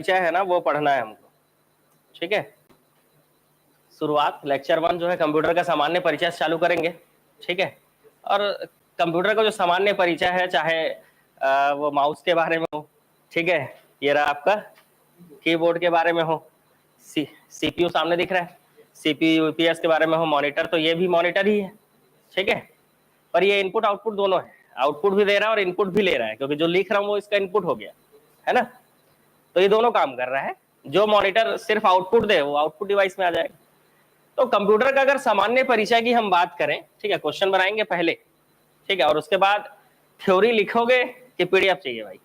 परिचय है ना वो पढ़ना है हमको, ठीक है। शुरुआत लेक्चर 1 जो है कंप्यूटर का सामान्य परिचय से चालू करेंगे, ठीक है। और कंप्यूटर का जो सामान्य परिचय है, चाहे वो माउस के बारे में हो, ठीक है, ये रहा आपका कीबोर्ड के बारे में हो, सीपीयू सामने दिख रहा है, सीपीयू यूपीएस के बारे में हो, मॉनिटर तो ये भी मॉनिटर ही है, ठीक है। पर ये इनपुट आउटपुट दोनों है, आउटपुट भी दे रहा है और इनपुट भी ले रहा है, क्योंकि जो लिख रहा हूँ वो इसका इनपुट हो गया है ना। तो ये दोनों काम कर रहा है। जो मॉनिटर सिर्फ आउटपुट दे वो आउटपुट डिवाइस में आ जाएगा। तो कंप्यूटर का अगर सामान्य परिचय की हम बात करें, ठीक है, क्वेश्चन बनाएंगे पहले, ठीक है, और उसके बाद थ्योरी लिखोगे कि पीडीएफ चाहिए भाई?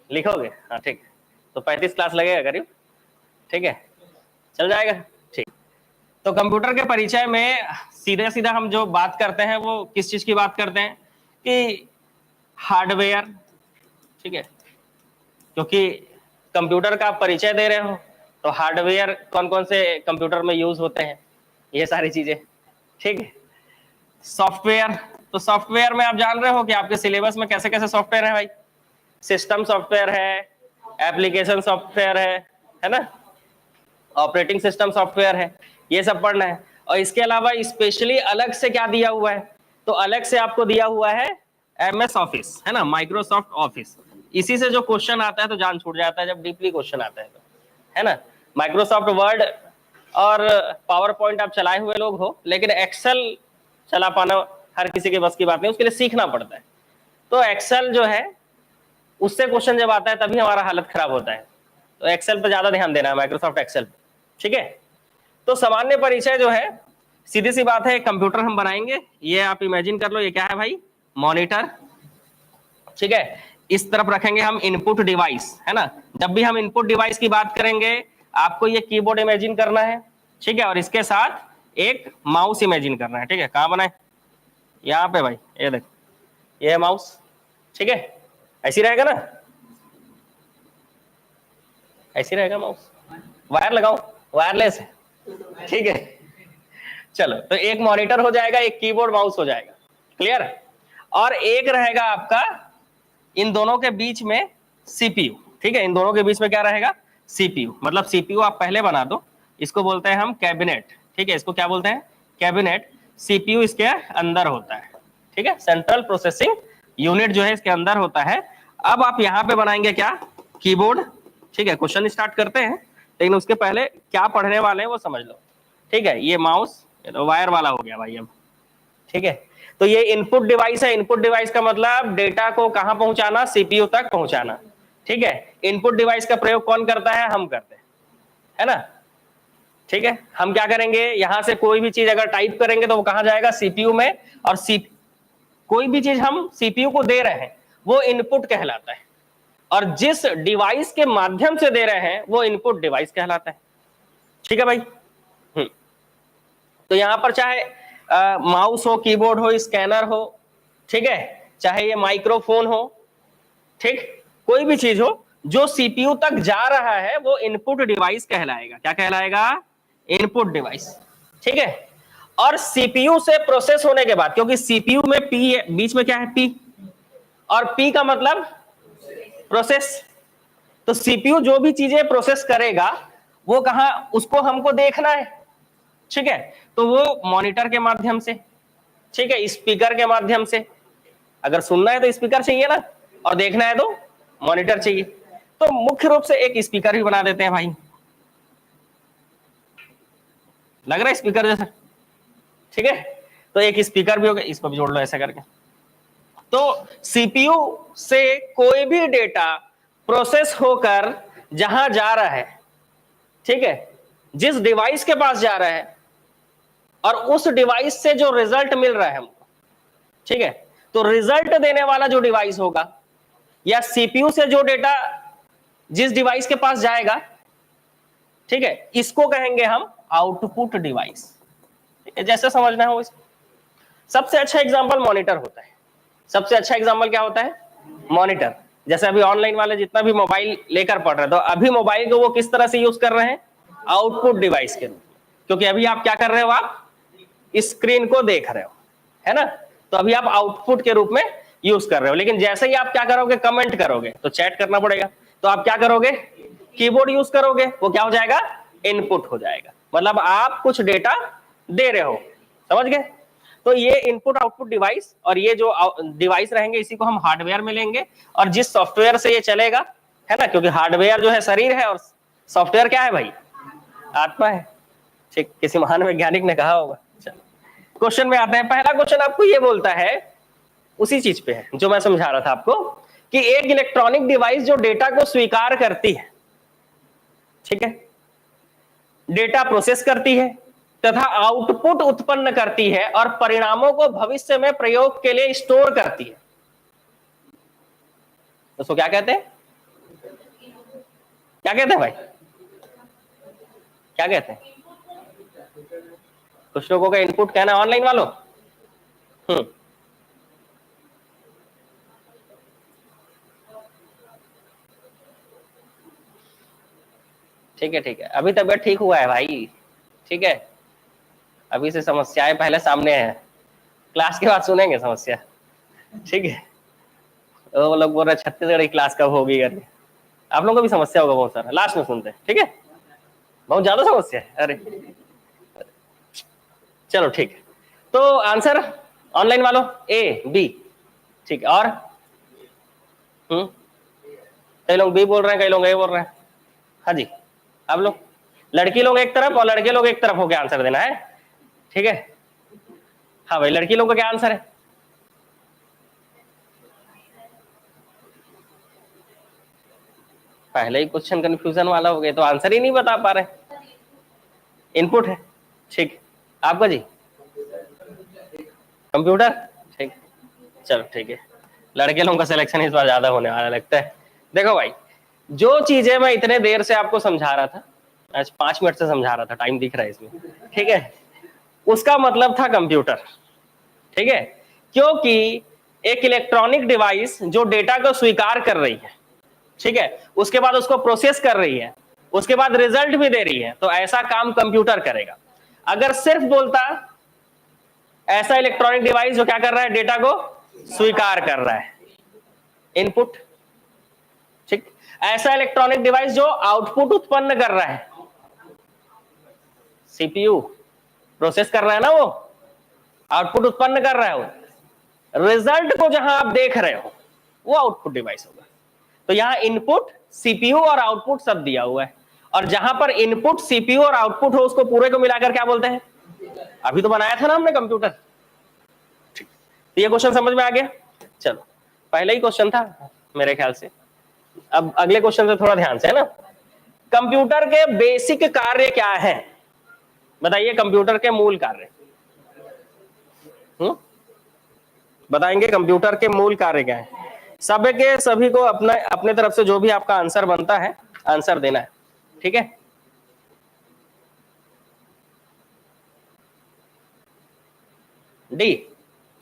लिखोगे, हाँ ठीक है। तो 35 क्लास लगेगा करीब, ठीक है, चल जाएगा, ठीक। तो कंप्यूटर के परिचय में सीधे सीधा हम जो बात करते हैं वो किस चीज की बात करते हैं कि हार्डवेयर, ठीक है, क्योंकि कंप्यूटर का आप परिचय दे रहे हो तो हार्डवेयर कौन कौन से कंप्यूटर में यूज होते हैं, ये सारी चीजें, ठीक है। सॉफ्टवेयर, तो सॉफ्टवेयर में आप जान रहे हो कि आपके सिलेबस में कैसे कैसे सॉफ्टवेयर है भाई। सिस्टम सॉफ्टवेयर है, एप्लीकेशन सॉफ्टवेयर है ना, ऑपरेटिंग सिस्टम सॉफ्टवेयर है, ये सब पढ़ना है। और इसके अलावा स्पेशली अलग से क्या दिया हुआ है, तो अलग से आपको दिया हुआ है MS ऑफिस, है ना, माइक्रोसॉफ्ट ऑफिस। इसी से जो क्वेश्चन आता है तो जान छूट जाता है जब डीपली क्वेश्चन आता है तो, है ना। माइक्रोसॉफ्ट वर्ड और पावर पॉइंट आप चलाए हुए लोग हो, लेकिन एक्सेल चला पाना हर किसी के बस की बात नहीं, उसके लिए सीखना पड़ता है। तो एक्सेल जो है उससे क्वेश्चन जब आता है तभी हमारा हालत खराब होता है। तो एक्सेल पर ज्यादा ध्यान देना है, माइक्रोसॉफ्ट एक्सेल, ठीक है। तो सामान्य परिचय जो है सीधी सी बात है, कंप्यूटर हम बनाएंगे, ये आप इमेजिन कर लो, ये क्या है भाई, मॉनिटर, ठीक है। इस तरफ रखेंगे हम इनपुट डिवाइस, है ना। जब भी हम इनपुट डिवाइस की बात करेंगे आपको ये कीबोर्ड इमेजिन करना है, ठीक है, और इसके साथ एक माउस इमेजिन करना है, ठीक है। कहाँ बनाए, यहाँ पे भाई, ये देख, ये है माउस, ठीक है, ऐसी रहेगा ना, ऐसी रहेगा माउस, वायर लगाओ, वायरलेस है, ठीक है। चलो, तो एक मॉनिटर हो जाएगा, एक कीबोर्ड माउस हो जाएगा, क्लियर। और एक रहेगा आपका इन दोनों के बीच में सीपीयू, ठीक है, इन दोनों के बीच में क्या रहेगा, सीपीयू। मतलब सीपीयू आप पहले बना दो, इसको बोलते हैं हम कैबिनेट, ठीक है, इसको क्या बोलते हैं, कैबिनेट। सीपीयू इसके अंदर होता है, ठीक है, सेंट्रल प्रोसेसिंग यूनिट जो है इसके अंदर होता है। अब आप यहाँ पे बनाएंगे क्या, कीबोर्ड, ठीक है। क्वेश्चन स्टार्ट करते हैं, लेकिन उसके पहले क्या पढ़ने वाले हैं वो समझ लो, ठीक है। ये माउस तो वायर वाला हो गया भाई अब, ठीक है। तो ये इनपुट डिवाइस है, इनपुट डिवाइस का मतलब डेटा को कहां पहुंचाना, सीपीयू तक पहुंचाना, ठीक है। इनपुट डिवाइस का प्रयोग कौन करता है, हम करते हैं, है ना, ठीक है। हम क्या करेंगे, यहां से कोई भी चीज अगर टाइप करेंगे तो वो कहां जाएगा, सीपीयू में, और कोई भी चीज हम सीपीयू को दे रहे हैं वो इनपुट कहलाता है, और जिस डिवाइस के माध्यम से दे रहे हैं वो इनपुट डिवाइस कहलाता है, ठीक है भाई। तो यहां पर चाहे माउस हो, कीबोर्ड हो, स्कैनर हो, ठीक है, चाहे ये माइक्रोफोन हो, ठीक, कोई भी चीज हो जो सीपीयू तक जा रहा है वो इनपुट डिवाइस कहलाएगा। क्या कहलाएगा, इनपुट डिवाइस, ठीक है। और सीपीयू से प्रोसेस होने के बाद, क्योंकि सीपीयू में पी है, बीच में क्या है, पी, और पी का मतलब प्रोसेस। तो सीपीयू जो भी चीजें प्रोसेस करेगा वो कहां, उसको हमको देखना है, ठीक है। तो वो मॉनिटर के माध्यम से, ठीक है, स्पीकर के माध्यम से, अगर सुनना है तो स्पीकर चाहिए ना, और देखना है तो मॉनिटर चाहिए। तो मुख्य रूप से एक स्पीकर भी बना देते हैं भाई, लग रहा है स्पीकर जैसा, ठीक है। तो एक स्पीकर भी हो गया, इसको भी जोड़ लो ऐसा करके। तो सीपीयू से कोई भी डेटा प्रोसेस होकर जहां जा रहा है, ठीक है, जिस डिवाइस के पास जा रहा है, और उस डिवाइस से जो रिजल्ट मिल रहा है हमको, ठीक है, तो रिजल्ट देने वाला जो डिवाइस होगा, या सीपीयू से जो डेटा जिस डिवाइस के पास जाएगा, ठीक है, इसको कहेंगे हम आउटपुट डिवाइस, ठीक है, जैसे समझना हो इसको। सबसे अच्छा एग्जांपल मॉनिटर होता है, सबसे अच्छा एग्जांपल क्या होता है, मॉनिटर। जैसे अभी ऑनलाइन वाले जितना भी मोबाइल लेकर पढ़ रहे हैं, तो अभी मोबाइल को वो किस तरह से यूज कर रहे हैं, आउटपुट डिवाइस के रूप में, क्योंकि अभी आप क्या कर रहे हो, आप स्क्रीन को देख रहे हो, है ना। तो अभी आप आउटपुट के रूप में यूज कर रहे हो, लेकिन जैसे ही आप क्या करोगे, कमेंट करोगे तो चैट करना पड़ेगा, तो आप क्या करोगे, कीबोर्ड यूज करोगे वो क्या हो जाएगा, इनपुट हो जाएगा। मतलब आप कुछ डेटा दे रहे हो, समझ गए। तो ये इनपुट आउटपुट डिवाइस और ये जो डिवाइस रहेंगे इसी को हम हार्डवेयर में लेंगे, और जिस सॉफ्टवेयर से ये चलेगा, है ना, क्योंकि हार्डवेयर जो है शरीर है और सॉफ्टवेयर क्या है भाई, आत्मा है। ठीक, किसी महान वैज्ञानिक ने कहा होगा। क्वेश्चन में आते हैं। पहला क्वेश्चन आपको ये बोलता है, उसी चीज पे है जो मैं समझा रहा था आपको, कि एक इलेक्ट्रॉनिक डिवाइस जो डेटा को स्वीकार करती है, ठीक है, डेटा प्रोसेस करती है तथा आउटपुट उत्पन्न करती है और परिणामों को भविष्य में प्रयोग के लिए स्टोर करती है, उसको क्या कहते हैं, क्या कहते हैं भाई, क्या कहते हैं? कुछ लोगों का इनपुट कहना है, ऑनलाइन वालों। ठीक है ठीक है, अभी तबियत ठीक हुआ है भाई, ठीक है, अभी से समस्याएं पहले सामने है, क्लास के बाद सुनेंगे समस्या, ठीक है। वो लोग बोल रहे छत्तीसगढ़ की क्लास कब होगी करके, आप लोगों को भी समस्या होगा बहुत सारा, लास्ट में सुनते हैं, ठीक है, बहुत ज्यादा समस्या है, अरे चलो ठीक है। तो आंसर ऑनलाइन वालों ए बी, ठीक है, और कई लोग बी बोल रहे हैं, कई लोग ए बोल रहे हैं। हाँ जी, आप लोग, लड़की लोग एक तरफ और लड़के लोग एक तरफ होके आंसर देना है, ठीक है। हाँ भाई, लड़की लोग का क्या आंसर है? पहले ही क्वेश्चन कंफ्यूजन वाला हो गया, तो आंसर ही नहीं बता पा रहे, इनपुट है, ठीक। आपका जी कंप्यूटर, ठीक, चलो ठीक है, लड़के लोगों का सिलेक्शन इस बार ज्यादा होने वाला लगता है। देखो भाई, जो चीजें मैं इतने देर से आपको समझा रहा था, आज 5 मिनट से समझा रहा था, टाइम दिख रहा है इसमें, ठीक है, उसका मतलब था कंप्यूटर, ठीक है, क्योंकि एक इलेक्ट्रॉनिक डिवाइस जो डेटा को स्वीकार कर रही है, ठीक है, उसके बाद उसको प्रोसेस कर रही है, उसके बाद रिजल्ट भी दे रही है, तो ऐसा काम कंप्यूटर करेगा। अगर सिर्फ बोलता ऐसा इलेक्ट्रॉनिक डिवाइस जो क्या कर रहा है, डेटा को स्वीकार कर रहा है, इनपुट, ठीक, ऐसा इलेक्ट्रॉनिक डिवाइस जो आउटपुट उत्पन्न कर रहा है, सीपीयू प्रोसेस कर रहा है ना, वो आउटपुट उत्पन्न कर रहा है, वो रिजल्ट को जहां आप देख रहे हो वो आउटपुट डिवाइस होगा। तो यहां इनपुट, सीपीयू और आउटपुट सब दिया हुआ है, और जहां पर इनपुट, सीपीयू और आउटपुट हो उसको पूरे को मिलाकर क्या बोलते हैं, अभी तो बनाया था ना हमने कंप्यूटर, ठीक। तो ये क्वेश्चन समझ में आ गया। चलो, पहले ही क्वेश्चन था मेरे ख्याल से, अब अगले क्वेश्चन से थोड़ा ध्यान से, है ना। कंप्यूटर के बेसिक कार्य क्या है, बताइए, कंप्यूटर के मूल कार्य, बताएंगे कंप्यूटर के मूल कार्य क्या है। सब के सभी को अपना अपने तरफ से जो भी आपका आंसर बनता है आंसर देना है, ठीक है। डी,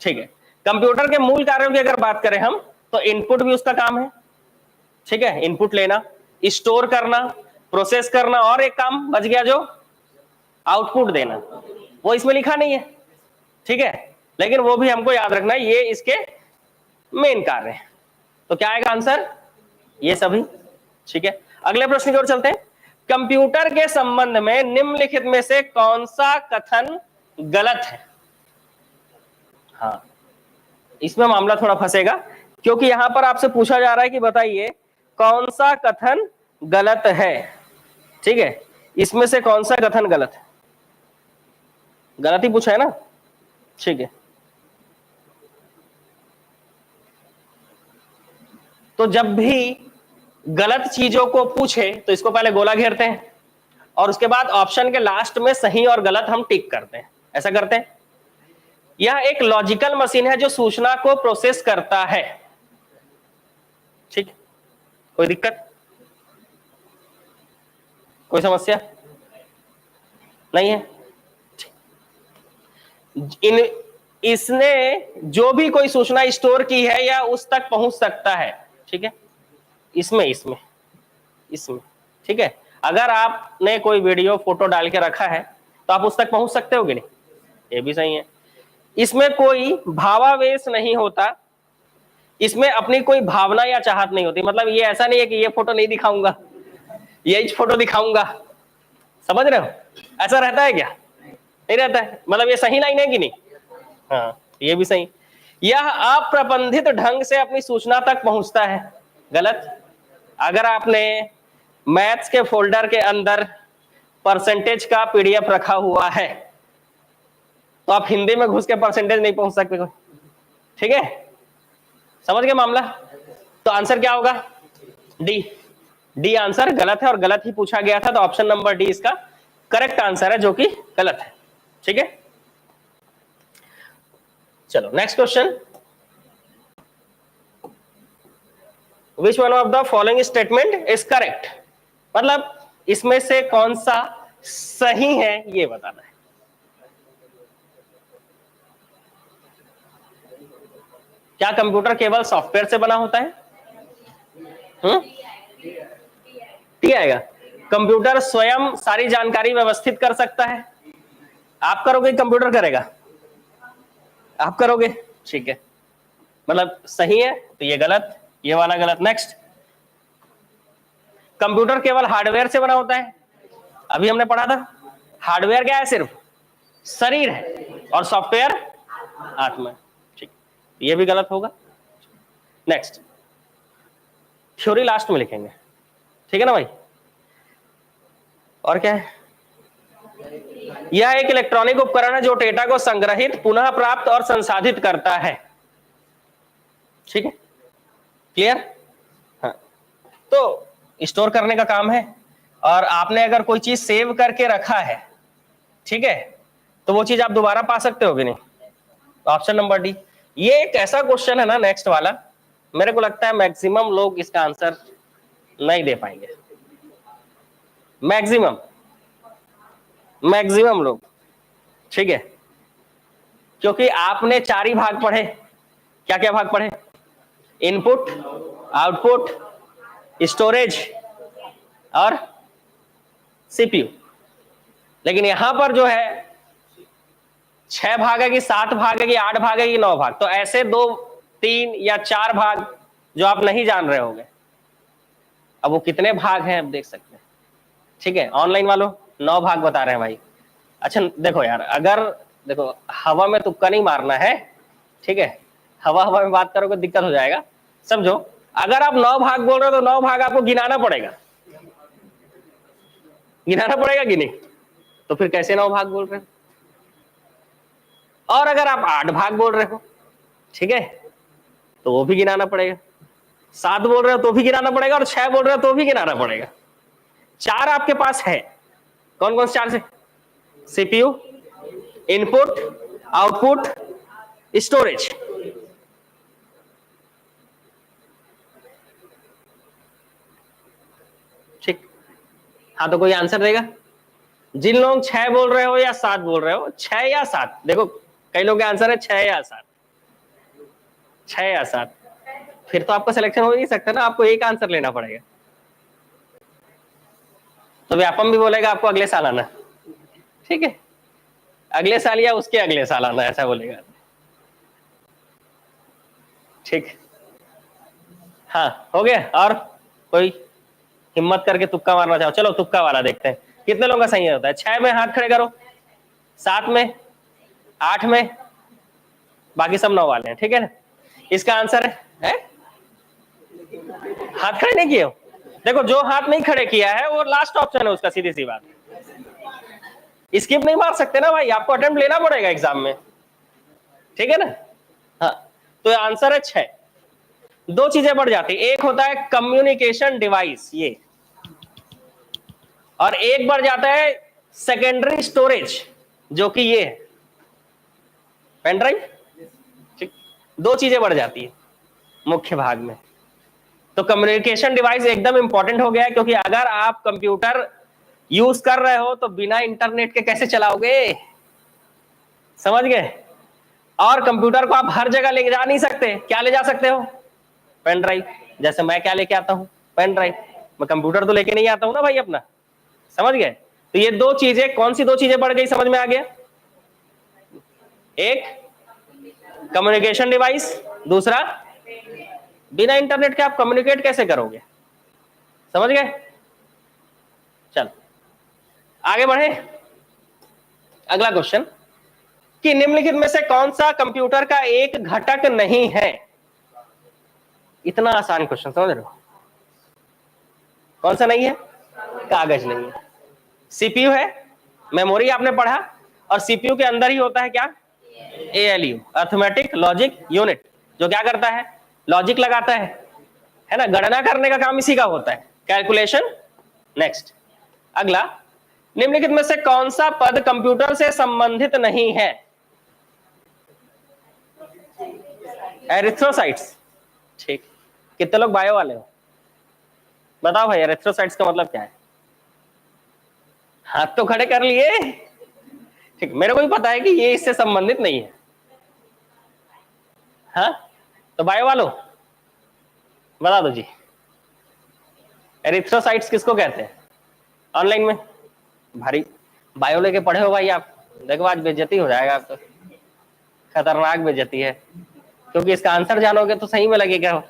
ठीक है। कंप्यूटर के मूल कार्यों की अगर बात करें हम, तो इनपुट भी उसका काम है, ठीक है, इनपुट लेना, स्टोर करना, प्रोसेस करना, और एक काम बच गया जो आउटपुट देना, वो इसमें लिखा नहीं है, ठीक है, लेकिन वो भी हमको याद रखना है, ये इसके मेन कार्य है। तो क्या आएगा आंसर, ये सभी, ठीक है। अगले प्रश्न की ओर चलते हैं। कंप्यूटर के संबंध में निम्नलिखित में से कौन सा कथन गलत है? हाँ, इसमें मामला थोड़ा फंसेगा, क्योंकि यहां पर आपसे पूछा जा रहा है कि बताइए कौन सा कथन गलत है, ठीक है, इसमें से कौन सा कथन गलत है, गलत ही पूछा है ना, ठीक है। तो जब भी गलत चीजों को पूछे तो इसको पहले गोला घेरते हैं और उसके बाद ऑप्शन के लास्ट में सही और गलत हम टिक करते हैं, ऐसा करते हैं। यह एक लॉजिकल मशीन है जो सूचना को प्रोसेस करता है, ठीक, कोई दिक्कत, कोई समस्या नहीं है। इसने जो भी कोई सूचना स्टोर की है या उस तक पहुंच सकता है, ठीक है, इसमें ठीक है। अगर आपने कोई वीडियो फोटो डाल के रखा है तो आप उस तक पहुंच सकते हो कि नहीं, ये भी सही है। इसमें कोई भावावेश नहीं होता, इसमें अपनी कोई भावना या चाहत नहीं होती, मतलब ये ऐसा नहीं है कि ये फोटो नहीं दिखाऊंगा, यही फोटो दिखाऊंगा, समझ रहे हो? ऐसा रहता है क्या? नहीं रहता है। मतलब ये सही लाइन है कि नहीं? हाँ, ये भी सही। यह अप्रबंधित ढंग से अपनी सूचना तक पहुंचता है, गलत। अगर आपने मैथ्स के फोल्डर के अंदर परसेंटेज का पीडीएफ रखा हुआ है तो आप हिंदी में घुस के परसेंटेज नहीं पहुंच सकते कोई, ठीक है? समझ गए मामला? तो आंसर क्या होगा? डी। डी आंसर गलत है और गलत ही पूछा गया था, तो ऑप्शन नंबर डी इसका करेक्ट आंसर है, जो कि गलत है, ठीक है? चलो next question. Which one of the following statement is correct? मतलब इसमें से कौन सा सही है ये बताना है। क्या कंप्यूटर केवल सॉफ्टवेयर से बना होता है? टी आएगा। कंप्यूटर स्वयं सारी जानकारी व्यवस्थित कर सकता है? आप करोगे, कंप्यूटर करेगा? आप करोगे, ठीक है। मतलब सही है, तो ये गलत, ये वाला गलत। नेक्स्ट, कंप्यूटर केवल हार्डवेयर से बना होता है? अभी हमने पढ़ा था हार्डवेयर क्या है, सिर्फ शरीर है, और सॉफ्टवेयर आत्मा, ठीक, ये भी गलत होगा। नेक्स्ट, थ्योरी लास्ट में लिखेंगे, ठीक है ना भाई? और क्या है? यह एक इलेक्ट्रॉनिक उपकरण है जो डेटा को संग्रहित, पुनः प्राप्त और संसाधित करता है, ठीक है? क्लियर? हाँ, तो स्टोर करने का काम है, और आपने अगर कोई चीज सेव करके रखा है, ठीक है, तो वो चीज आप दोबारा पा सकते हो कि नहीं? Option number D. ये एक ऐसा क्वेश्चन है ना नेक्स्ट वाला, मेरे को लगता है मैक्सिमम लोग इसका आंसर नहीं दे पाएंगे, मैक्सिमम लोग, ठीक है? क्योंकि आपने 4 ही भाग पढ़े। क्या क्या भाग पढ़े? इनपुट, आउटपुट, स्टोरेज और सीपीयू। लेकिन यहां पर जो है 6 भाग है कि 7 भाग है कि 8 भाग है कि 9 भाग, तो ऐसे 2, 3 या 4 भाग जो आप नहीं जान रहे होंगे। अब वो कितने भाग हैं आप देख सकते हैं, ठीक है? ऑनलाइन वालों 9 भाग बता रहे हैं भाई। अच्छा देखो यार, अगर देखो हवा में तुक्का नहीं मारना है, ठीक है? हवा में बात करोगे दिक्कत हो जाएगा। समझो, अगर आप 9 भाग बोल रहे हो तो 9 भाग आपको गिनाना पड़ेगा, कि नहीं? तो फिर कैसे 9 भाग बोल रहे हो? और अगर आप 8 भाग बोल रहे हो, ठीक है, तो वो भी गिनाना पड़ेगा। 7 बोल रहे हो तो भी गिनाना पड़ेगा, और 6 बोल रहे हो तो भी गिनाना पड़ेगा। 4 आपके पास है, कौन कौन से 4 से? CPU, input, output, storage. ठीक, हाँ, तो कोई आंसर देगा? जिन लोग 6 बोल रहे हो या 7 बोल रहे हो, 6 या 7, देखो कई लोग का आंसर है 6 या 7, 6 या 7, फिर तो आपका सिलेक्शन हो ही नहीं सकता ना, आपको एक आंसर लेना पड़ेगा। तो व्यापम भी बोलेगा आपको अगले साल आना, ठीक है? अगले साल या उसके अगले साल आना, ऐसा बोलेगा, ठीक। हाँ, हो गया। और कोई हिम्मत करके तुक्का मारना चाहो? चलो तुक्का वाला देखते हैं, कितने लोगों का सही होता है? 6 में हाथ खड़े करो, 7 में, 8 में, बाकी सब 9 वाले हैं, ठीक है ना? इसका आंसर है? हाथ खड़े नहीं किए हो? देखो, जो हाथ नहीं खड़े किया है वो लास्ट ऑप्शन है उसका, सीधी सी बात। स्किप नहीं मार सकते ना भाई, आपको अटेम्प्ट लेना पड़ेगा एग्जाम में, ठीक है ना? हाँ, तो आंसर है 6। 2 चीजें बढ़ जाती, एक होता है कम्युनिकेशन डिवाइस ये, और एक बढ़ जाता है सेकेंडरी स्टोरेज, जो कि ये है पेन ड्राइव, ठीक। 2 चीजें बढ़ जाती है मुख्य भाग में। तो कम्युनिकेशन डिवाइस एकदम इंपॉर्टेंट हो गया है, क्योंकि अगर आप कंप्यूटर यूज कर रहे हो तो बिना इंटरनेट के कैसे चलाओगे? समझ गए? और कंप्यूटर को आप हर जगह ले जा नहीं सकते। क्या ले जा सकते हो? Pen drive. जैसे मैं क्या लेके आता हूँ? Pen drive. मैं कंप्यूटर तो लेके नहीं आता हूँ ना भाई अपना, समझ गए? तो ये 2 चीजें, कौन सी 2 चीजें बढ़ गई, समझ में आ गया? एक कम्युनिकेशन डिवाइस, दूसरा बिना इंटरनेट के आप कम्युनिकेट कैसे करोगे? समझ गए? चल आगे बढ़े। अगला क्वेश्चन कि निम्नलिखित में से कौन सा कंप्यूटर का एक घटक नहीं है। इतना आसान क्वेश्चन, समझ रहे हो? कौन सा नहीं है? कागज नहीं है। सीपीयू है, मेमोरी आपने पढ़ा, और सीपीयू के अंदर ही होता है क्या? एएलयू, अर्थमेटिक लॉजिक यूनिट, जो क्या करता है? लॉजिक लगाता है ना, गणना करने का काम इसी का होता है, कैलकुलेशन। नेक्स्ट अगला, निम्नलिखित में से कौन सा पद कंप्यूटर से संबंधित नहीं है? एरिथ्रोसाइट्स। ठीक, कितने लोग बायो वाले हो? बताओ भाई, एरिथ्रोसाइट्स का मतलब क्या है? हाथ तो खड़े कर लिए। ठीक, मेरे को भी पता है कि ये इससे संबंधित नहीं है। हाँ, तो बायो वालों बता दो जी, एरिथ्रोसाइट्स किसको कहते हैं? ऑनलाइन में भारी बायो लेके पढ़े हो भाई आप, देखो आज बेइज्जती हो जाएगा आपको, खतरनाक बेइज्जती है, क्योंकि इसका आंसर जानोगे तो सही में लगेगा।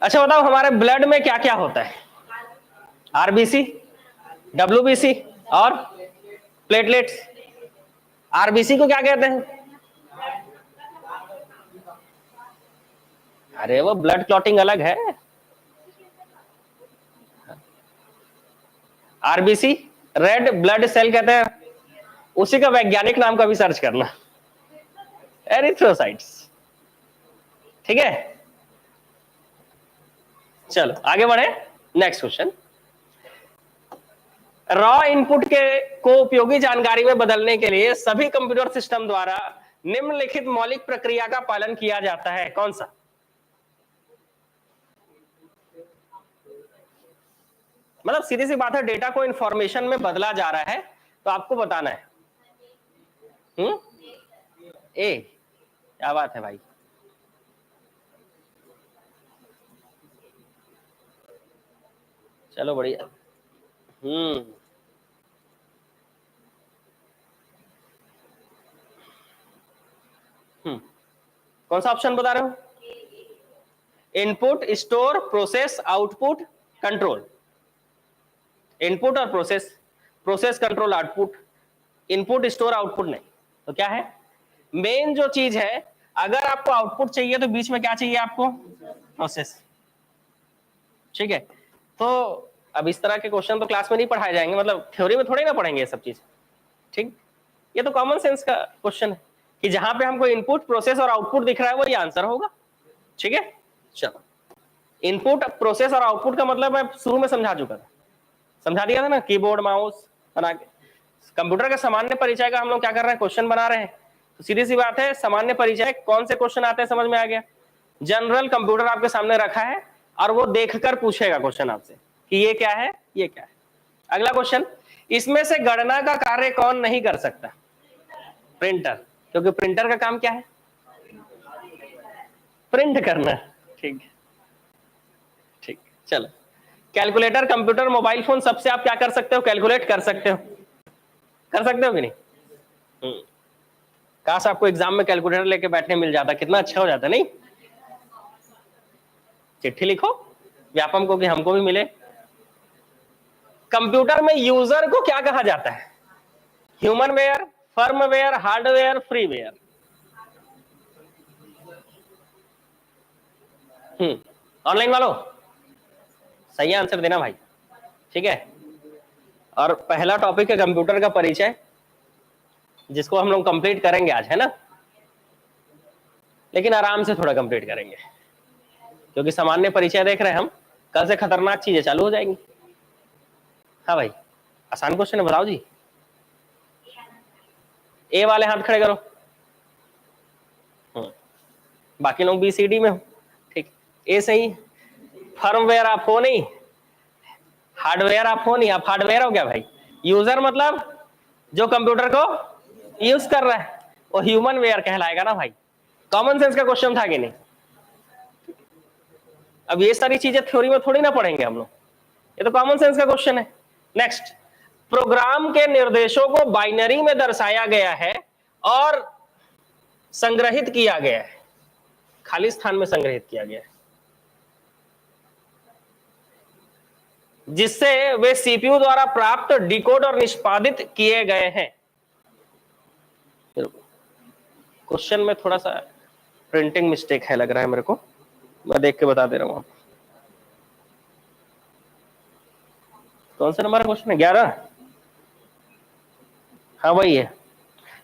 अच्छा बताओ, हमारे ब्लड में क्या क्या होता है? आरबीसी, डब्ल्यूबीसी और प्लेटलेट्स। आरबीसी को क्या कहते हैं? अरे वो ब्लड क्लॉटिंग अलग है। आरबीसी रेड ब्लड सेल कहते हैं, उसी का वैज्ञानिक नाम का भी सर्च करना, एरिथ्रोसाइट्स। ठीक है, चलो आगे बढ़े। नेक्स्ट क्वेश्चन, रॉ इनपुट के को उपयोगी जानकारी में बदलने के लिए सभी कंप्यूटर सिस्टम द्वारा निम्नलिखित मौलिक प्रक्रिया का पालन किया जाता है, कौन सा? मतलब सीधी सी बात है, डेटा को इंफॉर्मेशन में बदला जा रहा है तो आपको बताना है। ए, क्या बात है भाई। चलो बढ़िया। कौन सा ऑप्शन बता रहे हो? Input, store, process, output, control. Input और process, process control output, input store output नहीं। तो क्या है मेन जो चीज है? अगर आपको आउटपुट चाहिए तो बीच में क्या चाहिए आपको? प्रोसेस। ठीक है, तो अब इस तरह के क्वेश्चन तो क्लास में नहीं पढ़ाए जाएंगे, मतलब थ्योरी में थोड़ी ना पढ़ेंगे ये सब चीज। ठीक, ये तो कॉमन सेंस का क्वेश्चन है कि जहां पे हमको इनपुट, प्रोसेस और आउटपुट दिख रहा है वो ये आंसर होगा। ठीक है, चलो इनपुट, प्रोसेस और आउटपुट का मतलब मैं शुरू में समझा चुका था, समझा दिया था ना, कीबोर्ड माउस बना के। कंप्यूटर का सामान्य परिचय का हम लोग क्या कर रहे हैं? क्वेश्चन बना रहे हैं। तो सीधी सी बात है, सामान्य परिचय कौन से क्वेश्चन आते हैं समझ में आ गया? जनरल कंप्यूटर आपके सामने रखा है और वो देखकर पूछेगा क्वेश्चन आपसे कि ये क्या है, ये क्या है। अगला क्वेश्चन, इसमें से गणना का कार्य कौन नहीं कर सकता? प्रिंटर, क्योंकि प्रिंटर का काम क्या है? प्रिंट करना। ठीक, ठीक, चलो कैलकुलेटर, कंप्यूटर, मोबाइल फोन, सबसे आप क्या कर सकते हो? कैलकुलेट कर सकते हो, कर सकते हो कि नहीं? काश आपको एग्जाम में कैलकुलेटर लेके बैठने मिल जाता, कितना अच्छा हो जाता नहीं? चिट्ठी लिखो व्यापम को कि हमको भी मिले। कंप्यूटर में यूजर को क्या कहा जाता है? ह्यूमनवेयर, फर्मवेयर, हार्डवेयर, फ्रीवेयर। ऑनलाइन वालों सही आंसर देना भाई। ठीक है, और पहला टॉपिक है कंप्यूटर का परिचय, जिसको हम लोग कंप्लीट करेंगे आज, है ना? लेकिन आराम से थोड़ा कंप्लीट करेंगे, क्योंकि सामान्य परिचय देख रहे हैं हम, कल से खतरनाक चीजें चालू हो जाएंगी। हाँ भाई, आसान क्वेश्चन है, बताओ जी। ए वाले हाथ खड़े करो। बाकी लोग बी सी डी में हो। ठीक, ए सही। फर्मवेयर आप हो नहीं, हार्डवेयर आप हो नहीं, आप हार्डवेयर हो क्या भाई? यूजर मतलब जो कंप्यूटर को यूज कर रहा है, वो ह्यूमन वेयर कहलाएगा ना भाई। कॉमन सेंस का क्वेश्चन था कि नहीं? अब ये सारी चीजें थ्योरी में थोड़ी ना पढ़ेंगे हम लोग, ये तो कॉमन सेंस का क्वेश्चन है। नेक्स्ट, प्रोग्राम के निर्देशों को बाइनरी में दर्शाया गया है और संग्रहित किया गया है, खाली स्थान में संग्रहित किया गया है। जिससे वे सीपीयू द्वारा प्राप्त, डिकोड और निष्पादित किए गए हैं। क्वेश्चन में थोड़ा सा प्रिंटिंग मिस्टेक है लग रहा है मेरे को, मैं देख के बता दे रहा हूं आपको। कौन सा नंबर क्वेश्चन है? 11। हाँ वही है।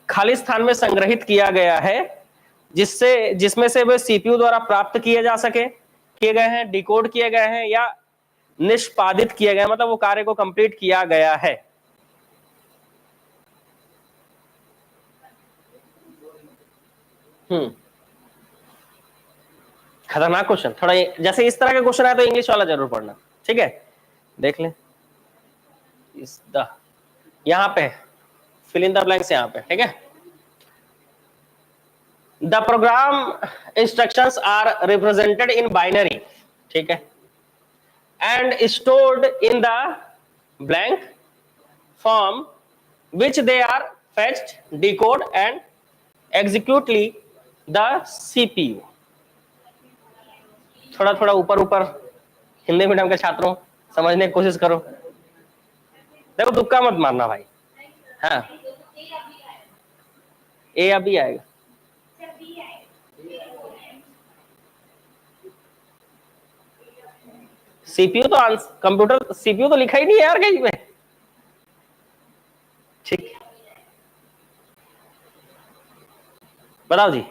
खाली स्थान में संग्रहित किया गया है जिसमें से वे सीपीयू द्वारा प्राप्त किए जा सके, किए गए हैं, डिकोड किए गए हैं या निष्पादित किए गए, मतलब वो कार्य को कंप्लीट किया गया है। खतरनाक क्वेश्चन। थोड़ा जैसे इस तरह का क्वेश्चन आया तो इंग्लिश वाला जरूर पढ़ना, ठीक है? देख लें इस यहां पे फिल इन द ब्लैंक्स, यहां पे, ठीक है? The program instructions are represented in binary, ठीक है, and stored in the blank form which they are fetched, decode and executely the CPU। थोड़ा थोड़ा ऊपर ऊपर हिंदी मीडियम के छात्रों समझने की कोशिश करो। देखो तुक्का मत मारना भाई। हाँ, ए अभी आएगा। सीपीयू तो कंप्यूटर सीपीयू तो लिखा ही नहीं है यार कहीं पे, ठीक? बताओ जी।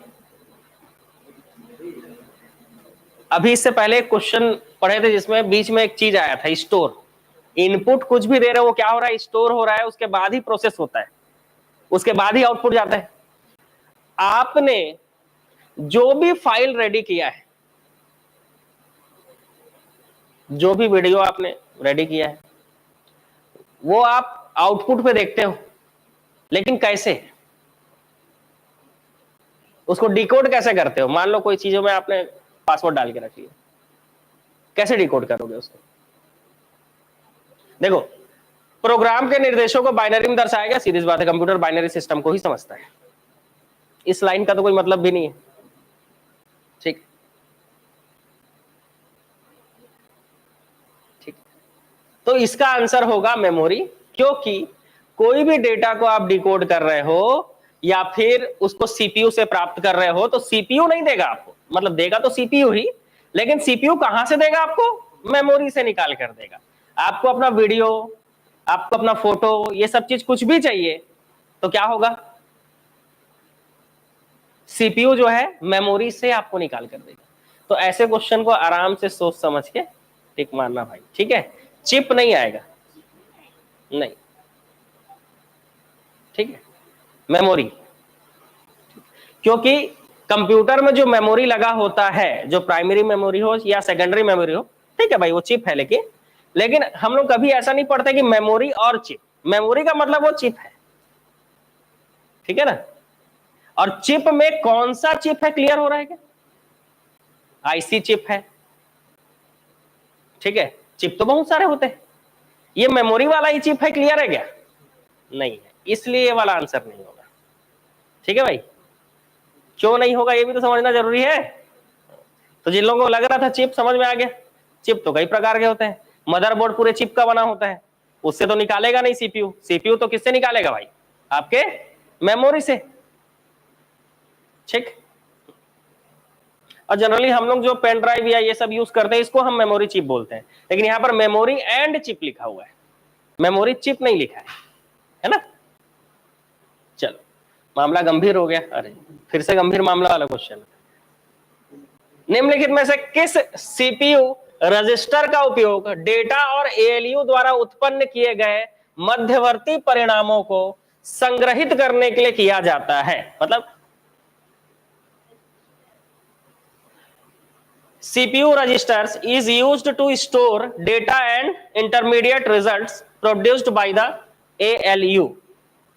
अभी इससे पहले एक क्वेश्चन पढ़े थे जिसमें बीच में एक चीज आया था, स्टोर। इनपुट कुछ भी दे रहे हो, वो क्या हो रहा है? स्टोर हो रहा है, उसके बाद ही प्रोसेस होता है, उसके बाद ही आउटपुट जाता है। आपने जो भी फाइल रेडी किया है, जो भी वीडियो आपने रेडी किया है, वो आप आउटपुट पे देखते हो, लेकिन कैसे? उसको डिकोड कैसे करते हो? मान लो कोई चीजों में आपने पासवर्ड डाल के रखी है, कैसे डिकोड करोगे उसको? देखो, प्रोग्राम के निर्देशों को बाइनरी में दर्शाया गया, सीधी बात है, कंप्यूटर बाइनरी सिस्टम को ही समझता है। इस लाइन का तो कोई मतलब भी नहीं है, ठीक? ठीक, तो इसका आंसर होगा मेमोरी, क्योंकि कोई भी डेटा को आप डिकोड कर रहे हो या फिर उसको सीपीयू से प्राप्त कर रहे हो, तो सीपीयू नहीं देगा आपको, मतलब देगा तो सीपीयू ही, लेकिन सीपीयू कहां से देगा आपको? मेमोरी से निकाल कर देगा। आपको अपना वीडियो, आपको अपना फोटो, ये सब चीज कुछ भी चाहिए तो क्या होगा? सीपीयू जो है मेमोरी से आपको निकाल कर देगा। तो ऐसे क्वेश्चन को आराम से सोच समझ के टिक मारना भाई, ठीक है? चिप नहीं आएगा, नहीं, ठीक है? मेमोरी, क्योंकि कंप्यूटर में जो मेमोरी लगा होता है, जो प्राइमरी मेमोरी हो या सेकेंडरी मेमोरी हो, ठीक है भाई, वो चिप है। लेकिन हम लोग कभी ऐसा नहीं पढ़ते कि मेमोरी और चिप। मेमोरी का मतलब वो चिप है, ठीक है ना? और चिप में कौन सा चिप है, क्लियर हो रहा है क्या? आईसी चिप है, ठीक है? चिप तो बहुत सारे होते हैं, ये मेमोरी वाला ही चिप है, क्लियर है क्या? नहीं है, इसलिए ये वाला आंसर नहीं होगा, ठीक है भाई? क्यों नहीं होगा ये भी तो समझना जरूरी है। तो जिन लोगों को लग रहा था चिप, समझ में आ गया। चिप तो कई प्रकार के होते हैं, मदरबोर्ड पूरे चिप का बना होता है, उससे तो निकालेगा नहीं सीपीयू। सीपीयू तो किससे निकालेगा भाई? आपके मेमोरी से, ठीक? और जनरली हम लोग जो पेन ड्राइव या ये सब यूज करते हैं, इसको हम मेमोरी चिप बोलते हैं, लेकिन यहाँ पर मेमोरी एंड चिप लिखा हुआ है, मेमोरी चिप नहीं लिखा है ना? चलो, मामला गंभीर हो गया। अरे फिर से गंभीर मामला वाला क्वेश्चन। निम्नलिखित में से किस सीपीयू रजिस्टर का उपयोग डेटा और एएलयू द्वारा उत्पन्न किए गए मध्यवर्ती परिणामों को संग्रहित करने के लिए किया जाता है? मतलब CPU registers is used to store data and intermediate results produced by the ALU।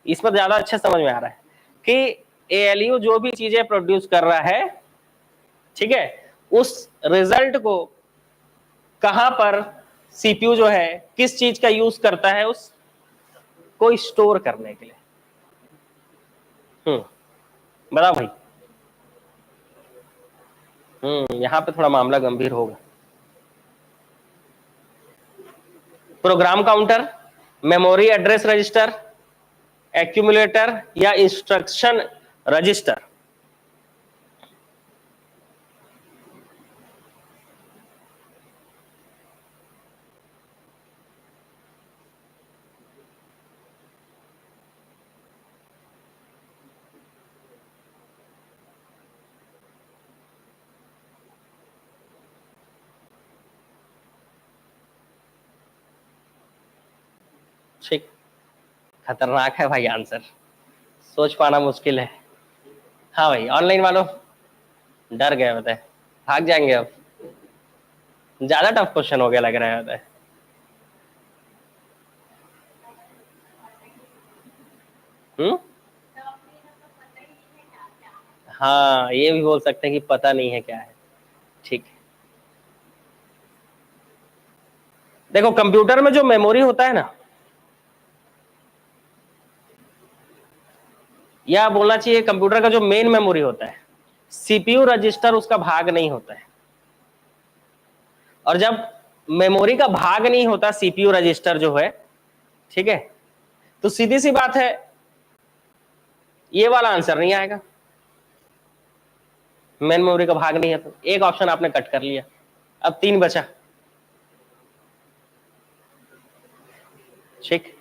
इसमें ज्यादा अच्छे समझ में आ रहा है कि ALU जो भी चीजें प्रोड्यूस कर रहा है, ठीक है, उस रिजल्ट को कहां पर CPU जो है किस चीज का यूज करता है? उस को स्टोर करने के लिए। बताओ भाई। यहां पे थोड़ा मामला गंभीर होगा। Program counter, memory address register, accumulator या इंस्ट्रक्शन रजिस्टर? ठीक, खतरनाक है भाई आंसर, सोच पाना मुश्किल है। हाँ भाई, ऑनलाइन वालों डर गए बताए, भाग जाएंगे अब, ज्यादा टफ क्वेश्चन हो गया लग रहा है बताए। हम्म, हाँ ये भी बोल सकते हैं कि पता नहीं है क्या है। ठीक है, देखो कंप्यूटर में जो मेमोरी होता है ना, या बोलना चाहिए कंप्यूटर का जो मेन मेमोरी होता है, सीपीयू रजिस्टर उसका भाग नहीं होता है। और जब मेमोरी का भाग नहीं होता सीपीयू रजिस्टर जो है, ठीक है, तो सीधी सी बात है ये वाला आंसर नहीं आएगा। मेन मेमोरी का भाग नहीं है तो एक ऑप्शन आपने कट कर लिया, अब 3 बचा। ठीक,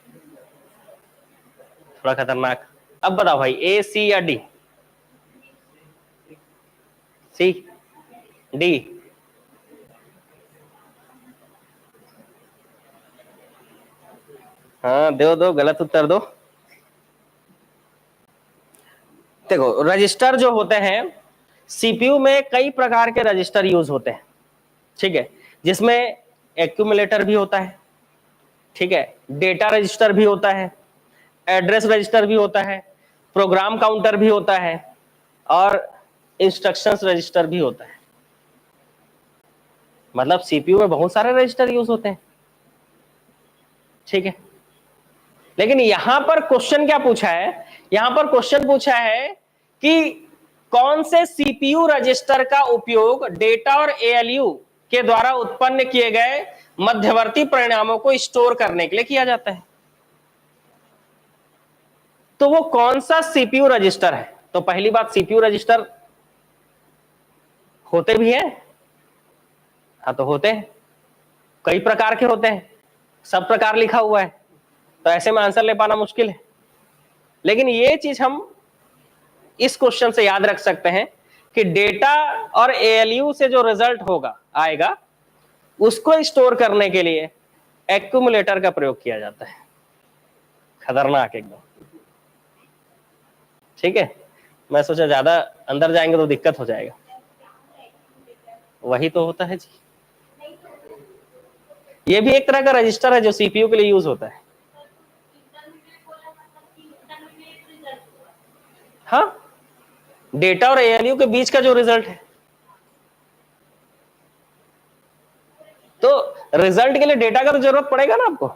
थोड़ा खतरनाक। अब बताओ भाई, ए सी या डी? सी, डी? हाँ दो दो, गलत उत्तर दो। देखो रजिस्टर जो होते हैं, सीपीयू में कई प्रकार के रजिस्टर यूज होते हैं, ठीक है, जिसमें एक्यूमुलेटर भी होता है, ठीक है, डेटा रजिस्टर भी होता है, एड्रेस रजिस्टर भी होता है, प्रोग्राम काउंटर भी होता है, और इंस्ट्रक्शंस रजिस्टर भी होता है। मतलब सीपीयू में बहुत सारे रजिस्टर यूज होते हैं, ठीक है। लेकिन यहां पर क्वेश्चन क्या पूछा है, यहां पर क्वेश्चन पूछा है कि कौन से सीपीयू रजिस्टर का उपयोग डेटा और एएलयू के द्वारा उत्पन्न किए गए मध्यवर्ती परिणामों को स्टोर करने के लिए किया जाता है। तो वो कौन सा सीपीयू रजिस्टर है? तो पहली बात, सीपीयू रजिस्टर होते भी हैं, हाँ तो होते हैं, कई प्रकार के होते हैं, सब प्रकार लिखा हुआ है, तो ऐसे में आंसर ले पाना मुश्किल है। लेकिन ये चीज हम इस क्वेश्चन से याद रख सकते हैं कि डेटा और एएलयू से जो रिजल्ट होगा आएगा उसको स्टोर करने के लिए एक्यूमुलेटर का प्रयोग किया जाता है। खतरनाक एकदम, ठीक है। मैं सोचा ज्यादा अंदर जाएंगे तो दिक्कत हो जाएगा, वही तो होता है जी। ये भी एक तरह का रजिस्टर है जो सीपीयू के लिए यूज होता है। हाँ, डेटा और एएलयू के बीच का जो रिजल्ट है, तो रिजल्ट के लिए डेटा का तो जरूरत पड़ेगा ना आपको,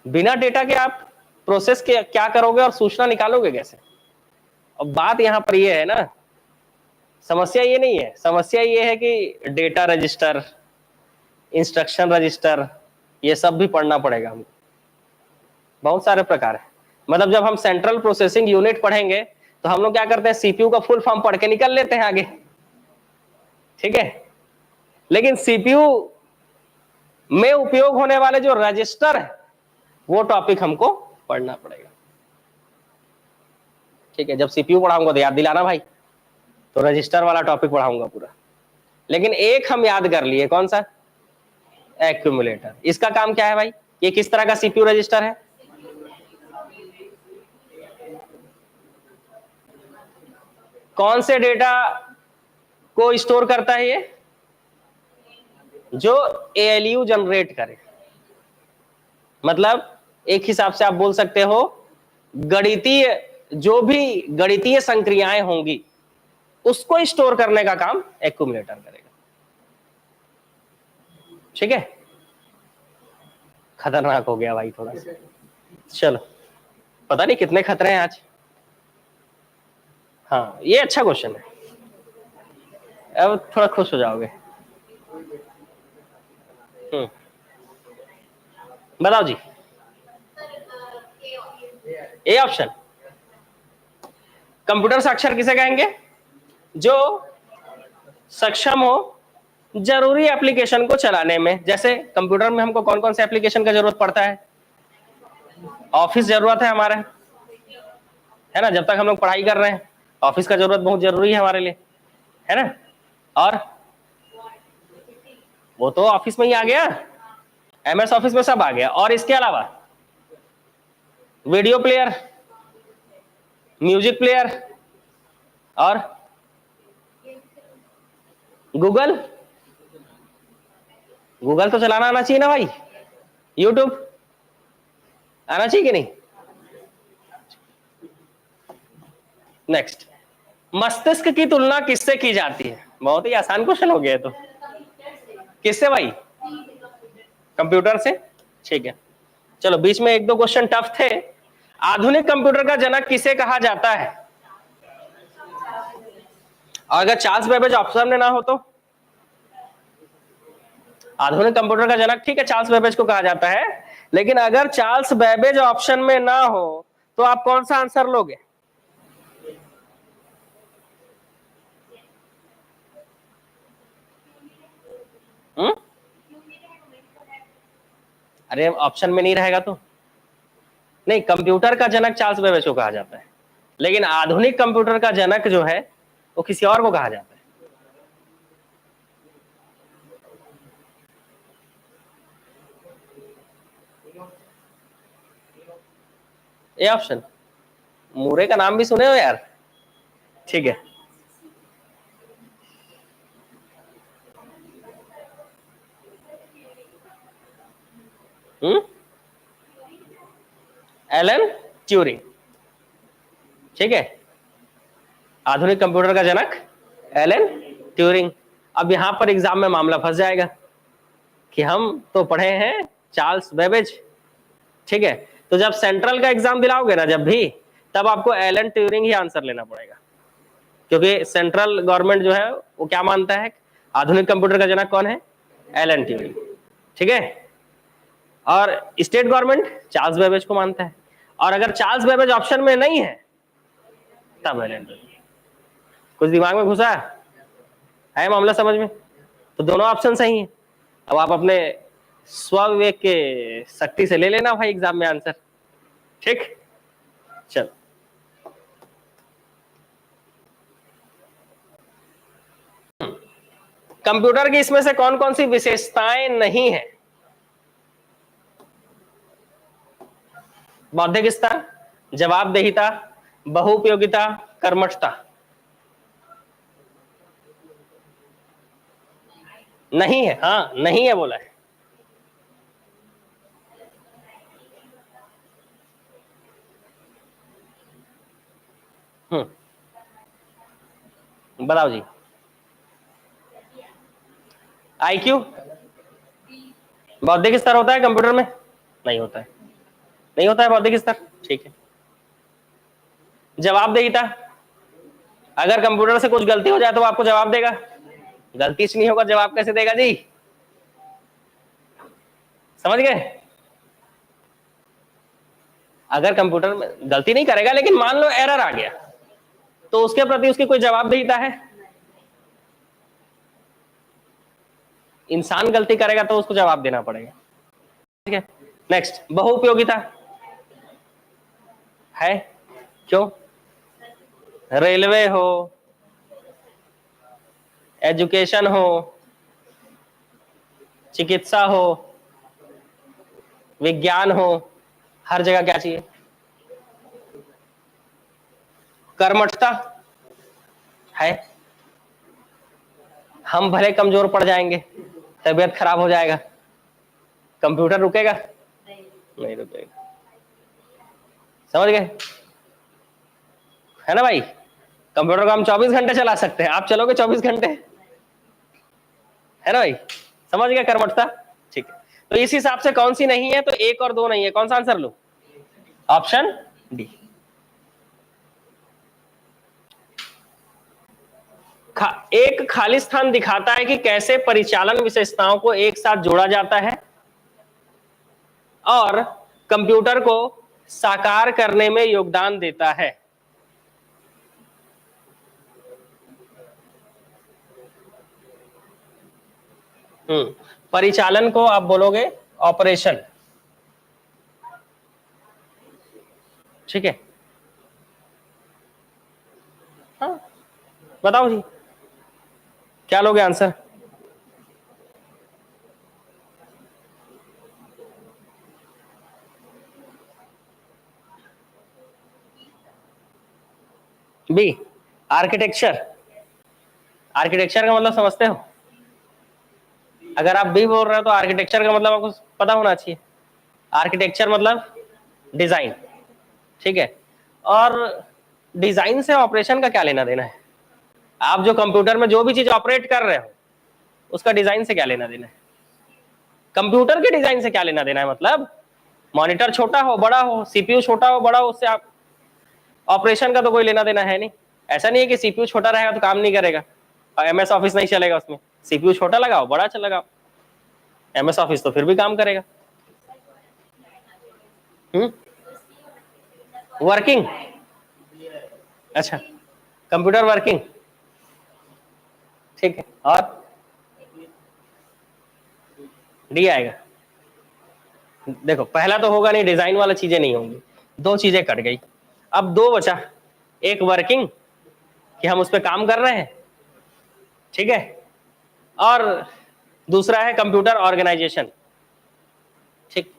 बिना डेटा के आप प्रोसेस के क्या करोगे और सूचना निकालोगे कैसे? अब बात यहां पर ये है ना, समस्या ये नहीं है, समस्या ये है कि डेटा रजिस्टर, इंस्ट्रक्शन रजिस्टर, ये सब भी पढ़ना पड़ेगा हमको, बहुत सारे प्रकार है। मतलब जब हम सेंट्रल प्रोसेसिंग यूनिट पढ़ेंगे तो हम लोग क्या करते हैं, सीपीयू का फुल फॉर्म पढ़ के निकल लेते हैं आगे, ठीक है। लेकिन सीपीयू में उपयोग होने वाले जो रजिस्टर है वो टॉपिक हमको पढ़ना पड़ेगा, ठीक है। जब सीपीयू पढ़ाऊंगा तो याद दिलाना भाई, तो रजिस्टर वाला टॉपिक पढ़ाऊंगा पूरा। लेकिन एक हम याद कर लिए, कौन सा? एक्यूमुलेटर। इसका काम क्या है भाई? ये किस तरह का सीपीयू रजिस्टर है? कौन से डेटा को स्टोर करता है ये? जो एएलयू जनरेट करे। मतलब एक हिसाब से आप बोल सकते हो, गणितीय, जो भी गणितीय संक्रियाएं होंगी उसको स्टोर करने का काम एक्यूमुलेटर करेगा, ठीक है। खतरनाक हो गया भाई थोड़ा सा, चलो पता नहीं कितने खतरे हैं आज। हाँ ये अच्छा क्वेश्चन है, अब थोड़ा खुश हो जाओगे। बताओ जी। A option. कंप्यूटर साक्षर किसे कहेंगे? जो सक्षम हो जरूरी एप्लीकेशन को चलाने में। जैसे कंप्यूटर में हमको कौन कौन से एप्लीकेशन का जरूरत पड़ता है? ऑफिस जरूरत है हमारा, है ना, जब तक हम लोग पढ़ाई कर रहे हैं ऑफिस का जरूरत बहुत जरूरी है हमारे लिए, है ना। और वो तो ऑफिस में ही आ गया, एमएस ऑफिस में सब आ गया। और इसके अलावा वीडियो प्लेयर, म्यूजिक प्लेयर, और गूगल। गूगल तो चलाना आना चाहिए ना भाई। यूट्यूब आना चाहिए कि नहीं? नेक्स्ट, मस्तिष्क की तुलना किससे की जाती है? बहुत ही आसान क्वेश्चन हो गया है तो। किससे भाई? कंप्यूटर से। ठीक है, चलो बीच में एक दो क्वेश्चन टफ थे। आधुनिक कंप्यूटर का जनक किसे कहा जाता है? और अगर चार्ल्स बेबेज ऑप्शन में ना हो तो? आधुनिक कंप्यूटर का जनक, ठीक है, चार्ल्स बेबेज को कहा जाता है, लेकिन अगर चार्ल्स बेबेज ऑप्शन में ना हो तो आप कौन सा आंसर लोगे? अरे ऑप्शन में नहीं रहेगा तो नहीं। कंप्यूटर का जनक चार्ल्स बेबेज को कहा जाता है, लेकिन आधुनिक कंप्यूटर का जनक जो है वो किसी और को कहा जाता है। ये ऑप्शन, मूरे का नाम भी सुने हो यार? ठीक है, एलन ट्यूरिंग। ठीक है, आधुनिक कंप्यूटर का जनक एलन ट्यूरिंग। अब यहां पर एग्जाम में मामला फंस जाएगा कि हम तो पढ़े हैं चार्ल्स बेबेज। ठीक है, तो जब सेंट्रल का एग्जाम दिलाओगे ना जब भी, तब आपको एलन ट्यूरिंग ही आंसर लेना पड़ेगा, क्योंकि सेंट्रल गवर्नमेंट जो है वो क्या मानता है, आधुनिक कंप्यूटर का जनक कौन है? Alan Turing. ठीक है, और स्टेट गवर्नमेंट चार्ल्स बेबेज को मानता है। और अगर चार्ल्स बेबेज ऑप्शन में नहीं है तब एलन ट्यूरिंग। कुछ दिमाग में घुसा है मामला समझ में? तो दोनों ऑप्शन सही है। अब आप अपने स्वविवेक के शक्ति से ले लेना भाई एग्जाम में आंसर। ठीक, चल। कंप्यूटर की इसमें से कौन कौन सी विशेषताएं नहीं है? बौद्धिक स्तर, जवाबदेहिता, बहुउपयोगिता, कर्मठता। नहीं है, हाँ नहीं है बोला है। बताओ जी। आईक्यू बौद्धिक स्तर होता है कंप्यूटर में? नहीं होता है, नहीं होता है बौद्धिक स्तर। ठीक है, जवाबदेहिता, अगर कंप्यूटर से कुछ गलती हो जाए तो आपको जवाब देगा? गलती से नहीं होगा, जवाब कैसे देगा जी? समझ गए? अगर कंप्यूटर में गलती नहीं करेगा, लेकिन मान लो एरर आ गया तो उसके प्रति उसकी कोई जवाबदेहिता है? इंसान गलती करेगा तो उसको जवाब देना पड़ेगा। ठीक है, नेक्स्ट, बहुउपयोगिता है। क्यों? रेलवे हो, एजुकेशन हो, चिकित्सा हो, विज्ञान हो, हर जगह क्या चाहिए? कर्मठता है। हम भले कमजोर पड़ जाएंगे, तबीयत खराब हो जाएगा, कंप्यूटर रुकेगा? नहीं रुकेगा। समझ गए? है ना भाई, कंप्यूटर को हम 24 घंटे चला सकते हैं, आप चलोगे 24 घंटे? है ना भाई, समझ गए कर्मठता? ठीक है, तो इस हिसाब से कौन सी नहीं है? तो एक और दो नहीं है, कौन सा आंसर लो? Option D. एक खाली स्थान दिखाता है कि कैसे परिचालन विशेषताओं को एक साथ जोड़ा जाता है और कंप्यूटर को साकार करने में योगदान देता है। परिचालन को आप बोलोगे ऑपरेशन, ठीक है। हाँ, बताओ जी क्या लोगे आंसर? B architecture. आर्किटेक्चर का मतलब समझते हो? अगर आप बी बोल रहे हो तो आर्किटेक्चर का मतलब आपको पता होना चाहिए। आर्किटेक्चर मतलब डिजाइन, ठीक है। और डिजाइन से ऑपरेशन का क्या लेना देना है? आप जो कंप्यूटर में जो भी चीज ऑपरेट कर रहे हो उसका डिजाइन से क्या लेना देना है? कंप्यूटर के डिजाइन से क्या लेना देना है? मतलब मॉनिटर छोटा हो बड़ा हो, सीपीयू छोटा हो बड़ा हो, उससे आप ऑपरेशन का तो कोई लेना देना है नहीं। ऐसा नहीं है कि सीपीयू छोटा रहेगा तो काम नहीं करेगा और एमएस ऑफिस नहीं चलेगा उसमें। सीपीयू छोटा लगाओ बड़ा लगाओ, एमएस ऑफिस तो फिर भी काम करेगा। वर्किंग, अच्छा, कंप्यूटर वर्किंग, ठीक है। और डी आएगा। देखो पहला तो होगा नहीं, डिजाइन वाला चीजें नहीं होंगी, दो चीजें कट गई। अब दो बचा, एक वर्किंग कि हम उस पर काम कर रहे हैं, ठीक है, और दूसरा है कंप्यूटर ऑर्गेनाइजेशन, ठीक।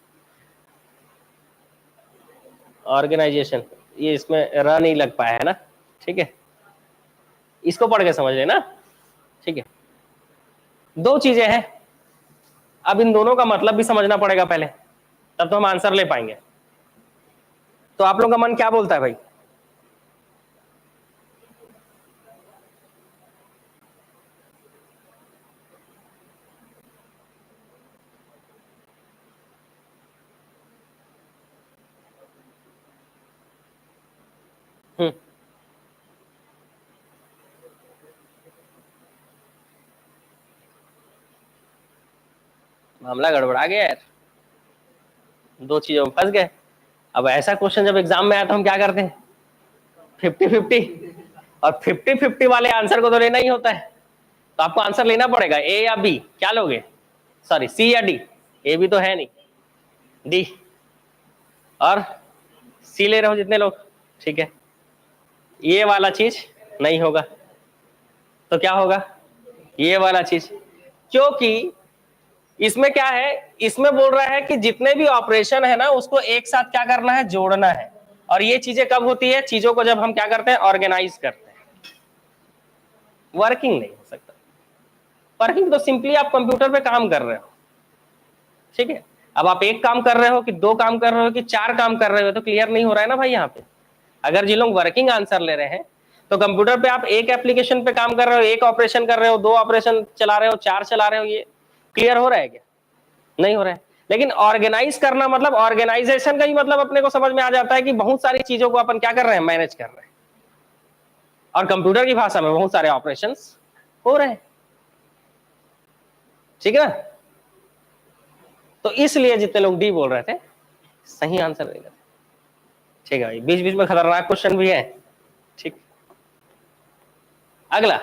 ऑर्गेनाइजेशन ये इसमें र नहीं लग पाया है ना, ठीक है, इसको पढ़ के समझ लेना, ठीक है। दो चीजें हैं, अब इन दोनों का मतलब भी समझना पड़ेगा पहले, तब तो हम आंसर ले पाएंगे। तो आप लोगों का मन क्या बोलता है भाई? मामला गड़बड़ा गया यार, दो चीजों में फंस गए। अब ऐसा क्वेश्चन जब एग्जाम में आया तो हम क्या करते हैं? 50-50, और 50-50 वाले आंसर को तो लेना ही होता है। तो आपको आंसर लेना पड़ेगा, ए या बी, क्या लोगे? सॉरी, सी या डी? ए भी तो है नहीं, डी और सी ले रहे हो जितने लोग, ठीक है। ये वाला चीज नहीं होगा तो क्या होगा? ये वाला चीज, क्योंकि इसमें क्या है, इसमें बोल रहा है कि जितने भी ऑपरेशन है ना उसको एक साथ क्या करना है? जोड़ना है। और ये चीजें कब होती है? चीजों को जब हम क्या करते हैं? ऑर्गेनाइज करते हैं। वर्किंग नहीं हो सकता। वर्किंग तो सिंपली आप कंप्यूटर पे काम कर रहे हो, ठीक है। अब आप एक काम कर रहे हो कि दो काम कर रहे हो कि चार काम कर रहे हो तो क्लियर नहीं हो रहा है ना भाई यहाँ पे। अगर जिन लोग वर्किंग आंसर ले रहे हैं तो कंप्यूटर पे आप एक एप्लीकेशन पे काम कर रहे हो, एक ऑपरेशन कर रहे हो, दो ऑपरेशन चला रहे हो, चार चला रहे हो, ये क्लियर हो रहा है क्या? नहीं हो रहा है। लेकिन ऑर्गेनाइज करना मतलब ऑर्गेनाइजेशन का ही मतलब अपने को समझ में आ जाता है कि बहुत सारी चीजों को अपन क्या कर रहे हैं? मैनेज कर रहे हैं। और कंप्यूटर की भाषा में बहुत सारे ऑपरेशंस हो रहे हैं, ठीक है ना। तो इसलिए जितने लोग डी बोल रहे थे सही आंसर देगा, ठीक है भाई। बीच बीच में खतरनाक क्वेश्चन भी है, ठीक। अगला,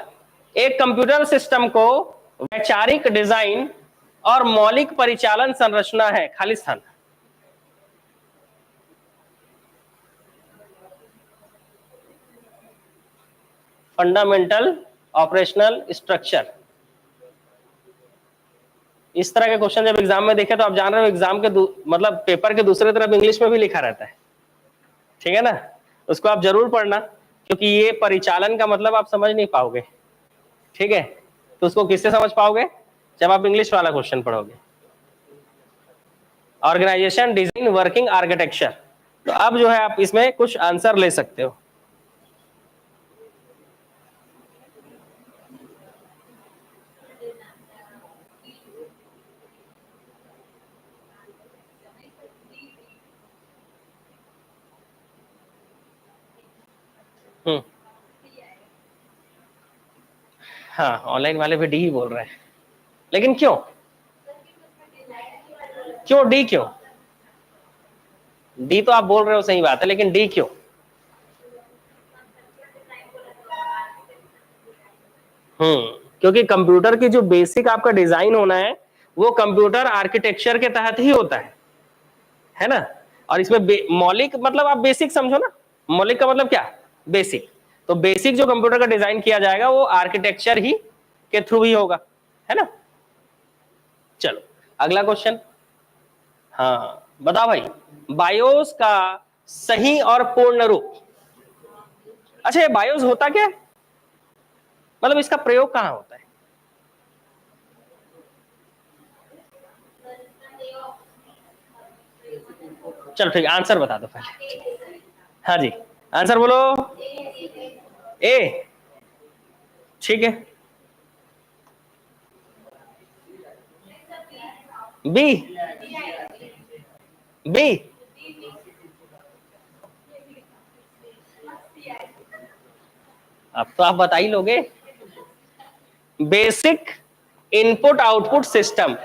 एक कंप्यूटर सिस्टम को वैचारिक डिजाइन और मौलिक परिचालन संरचना है, खाली स्थान। Fundamental operational structure. इस तरह के क्वेश्चन जब एग्जाम में देखे तो आप जान रहे हो एग्जाम के मतलब पेपर के दूसरे तरफ इंग्लिश में भी लिखा रहता है, ठीक है ना। उसको आप जरूर पढ़ना, क्योंकि ये परिचालन का मतलब आप समझ नहीं पाओगे, ठीक है। तो उसको किससे समझ पाओगे? जब आप इंग्लिश वाला क्वेश्चन पढ़ोगे। Organisation, design, working, architecture. तो अब जो है आप इसमें कुछ आंसर ले सकते हो। हाँ ऑनलाइन वाले भी डी ही बोल रहे हैं, लेकिन क्यों क्यों डी क्यों? डी तो आप बोल रहे हो सही बात है, लेकिन डी क्यों? क्योंकि कंप्यूटर की जो बेसिक आपका डिजाइन होना है वो कंप्यूटर आर्किटेक्चर के तहत ही होता है ना। और इसमें मौलिक मतलब आप बेसिक समझो ना, मौलिक का मतलब क्या, बेसिक। तो बेसिक जो कंप्यूटर का डिजाइन किया जाएगा वो आर्किटेक्चर ही के थ्रू ही होगा, है ना। चलो अगला क्वेश्चन। हाँ बताओ भाई, बायोस का सही और पूर्ण रूप। अच्छा ये बायोस होता क्या है, मतलब इसका प्रयोग कहाँ होता है? चलो ठीक है, आंसर बता दो पहले। हाँ जी आंसर बोलो। ए, ठीक है। बी, बी, अब तो आप बता ही लोगे। बेसिक इनपुट आउटपुट सिस्टम,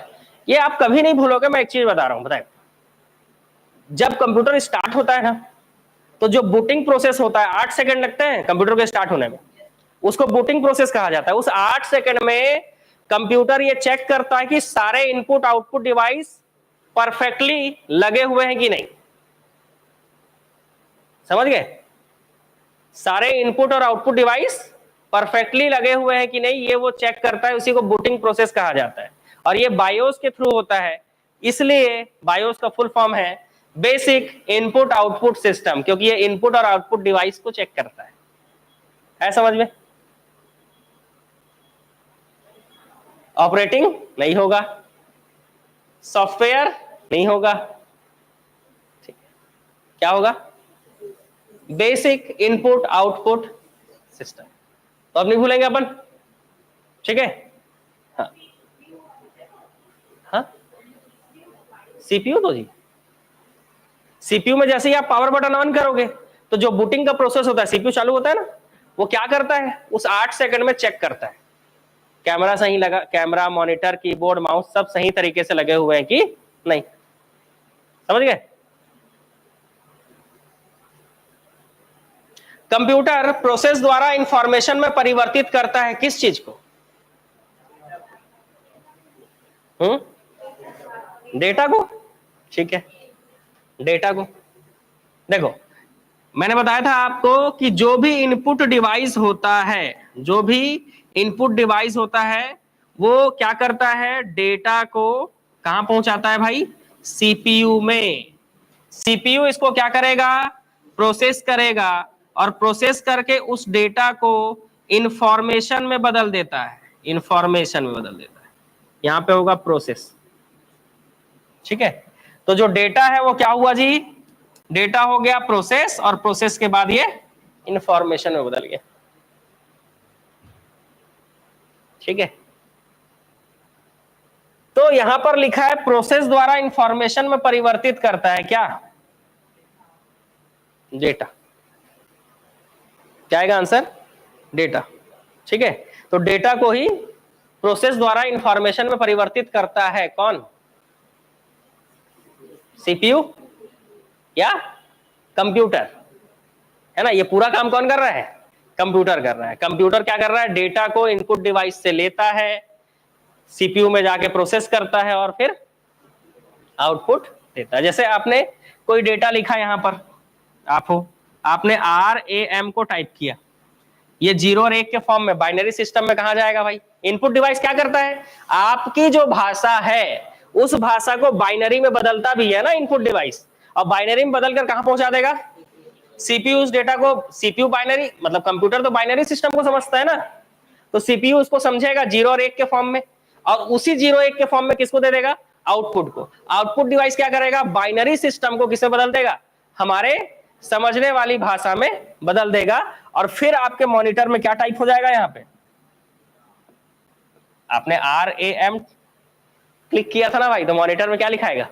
ये आप कभी नहीं भूलोगे। मैं एक चीज बता रहा हूं, बताए, जब कंप्यूटर स्टार्ट होता है ना, तो जो बूटिंग प्रोसेस होता है 8 सेकंड लगते हैं कंप्यूटर के स्टार्ट होने में, उसको बूटिंग प्रोसेस कहा जाता है। उस 8 सेकंड में कंप्यूटर ये चेक करता है कि सारे इनपुट आउटपुट डिवाइस परफेक्टली लगे हुए हैं कि नहीं। समझ गए? सारे इनपुट और आउटपुट डिवाइस परफेक्टली लगे हुए हैं कि नहीं, ये वो चेक करता है, उसी को बूटिंग प्रोसेस कहा जाता है। और ये बायोस के थ्रू होता है, इसलिए बायोस का फुल फॉर्म है बेसिक इनपुट आउटपुट सिस्टम, क्योंकि ये इनपुट और आउटपुट डिवाइस को चेक करता है समझ में? ऑपरेटिंग नहीं होगा, सॉफ्टवेयर नहीं होगा, ठीक। क्या होगा? Basic input output system. तो अब नहीं भूलेंगे अपन, ठीक है। हाँ हाँ, सीपीयू तो जी, सीपीयू में जैसे ही आप पावर बटन ऑन करोगे तो जो बूटिंग का प्रोसेस होता है, सीपीयू चालू होता है ना, वो क्या करता है, उस 8 सेकंड में चेक करता है कैमरा सही लगा, कैमरा मॉनिटर कीबोर्ड माउस सब सही तरीके से लगे हुए हैं कि नहीं। समझ गए? कंप्यूटर प्रोसेस द्वारा इंफॉर्मेशन में परिवर्तित करता है किस चीज को? डेटा को, ठीक है। डेटा को देखो, मैंने बताया था आपको कि जो भी इनपुट डिवाइस होता है, जो भी इनपुट डिवाइस होता है वो क्या करता है, डेटा को कहां पहुंचाता है भाई? सीपीयू में। सीपीयू इसको क्या करेगा, प्रोसेस करेगा, और प्रोसेस करके उस डेटा को इंफॉर्मेशन में बदल देता है, इंफॉर्मेशन में बदल देता है। यहां पे होगा प्रोसेस, ठीक है। तो जो डेटा है वो क्या हुआ जी, डेटा हो गया प्रोसेस, और प्रोसेस के बाद ये इंफॉर्मेशन में बदल गया, ठीक है। तो यहां पर लिखा है प्रोसेस द्वारा इंफॉर्मेशन में परिवर्तित करता है क्या? डेटा। क्या आएगा आंसर? डेटा, ठीक है। तो डेटा को ही प्रोसेस द्वारा इंफॉर्मेशन में परिवर्तित करता है कौन? सीपीयू या कंप्यूटर, है ना। ये पूरा काम कौन कर रहा है? कंप्यूटर कर रहा है। कंप्यूटर क्या कर रहा है, डेटा को इनपुट डिवाइस से लेता है, सीपीयू में जाके प्रोसेस करता है और फिर आउटपुट देता है। जैसे आपने कोई डेटा लिखा यहां पर, आप हो, आपने RAM को टाइप किया, ये 0 और 1 के फॉर्म में बाइनरी सिस्टम में कहा जाएगा भाई? इनपुट डिवाइस क्या करता है, आपकी जो भाषा है उस भाषा को बाइनरी में बदलता भी है ना इनपुट डिवाइस, और बाइनरी में बदलकर कहां पहुंचा देगा? सीपीयू उस डेटा को, सीपीयू बाइनरी मतलब कंप्यूटर तो बाइनरी सिस्टम को समझता है ना, तो सीपीयू उसको समझेगा 0 और 1 के फॉर्म में, और उसी 0 1 के फॉर्म में किसको दे देगा? आउटपुट को। आउटपुट डिवाइस क्या करेगा, बाइनरी सिस्टम को किसे बदल देगा? हमारे समझने वाली भाषा में बदल देगा, और फिर आपके मॉनिटर में क्या टाइप हो जाएगा? यहां पे आपने RAM क्लिक किया था ना भाई, तो मॉनिटर में क्या लिखाएगा?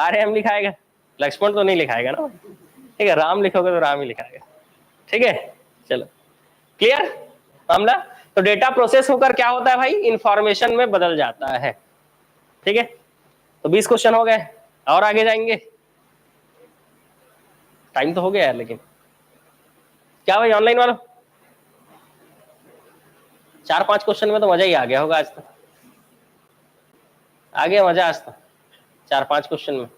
RM लिखाएगा। लक्ष्मण तो नहीं लिखाएगा ना, ठीक है। राम लिखोगे तो राम ही लिखाएगा, ठीक है। चलो क्लियर मामला। तो डेटा प्रोसेस होकर क्या होता है भाई, इंफॉर्मेशन में बदल जाता है। ठीक है, तो 20 क्वेश्चन हो गए, और आगे जाएंगे। टाइम तो हो गया यार, लेकिन क्या भाई ऑनलाइन वालों, 4-5 क्वेश्चन में तो मजा ही आ गया होगा आज तो, आ गया मजा आज तो 4-5 क्वेश्चन में।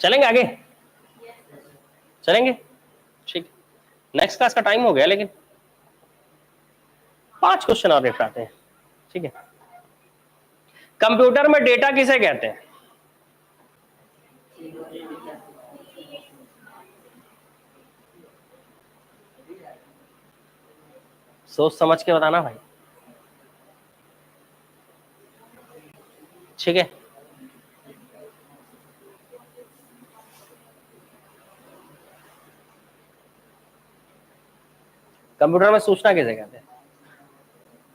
चलेंगे आगे, चलेंगे, ठीक। नेक्स्ट क्लास का टाइम हो गया, लेकिन 5 क्वेश्चन और निपटाते हैं, ठीक है। कंप्यूटर में डेटा किसे कहते हैं? सोच समझ के बताना भाई, ठीक है। कंप्यूटर में सूचना किसे कहते हैं?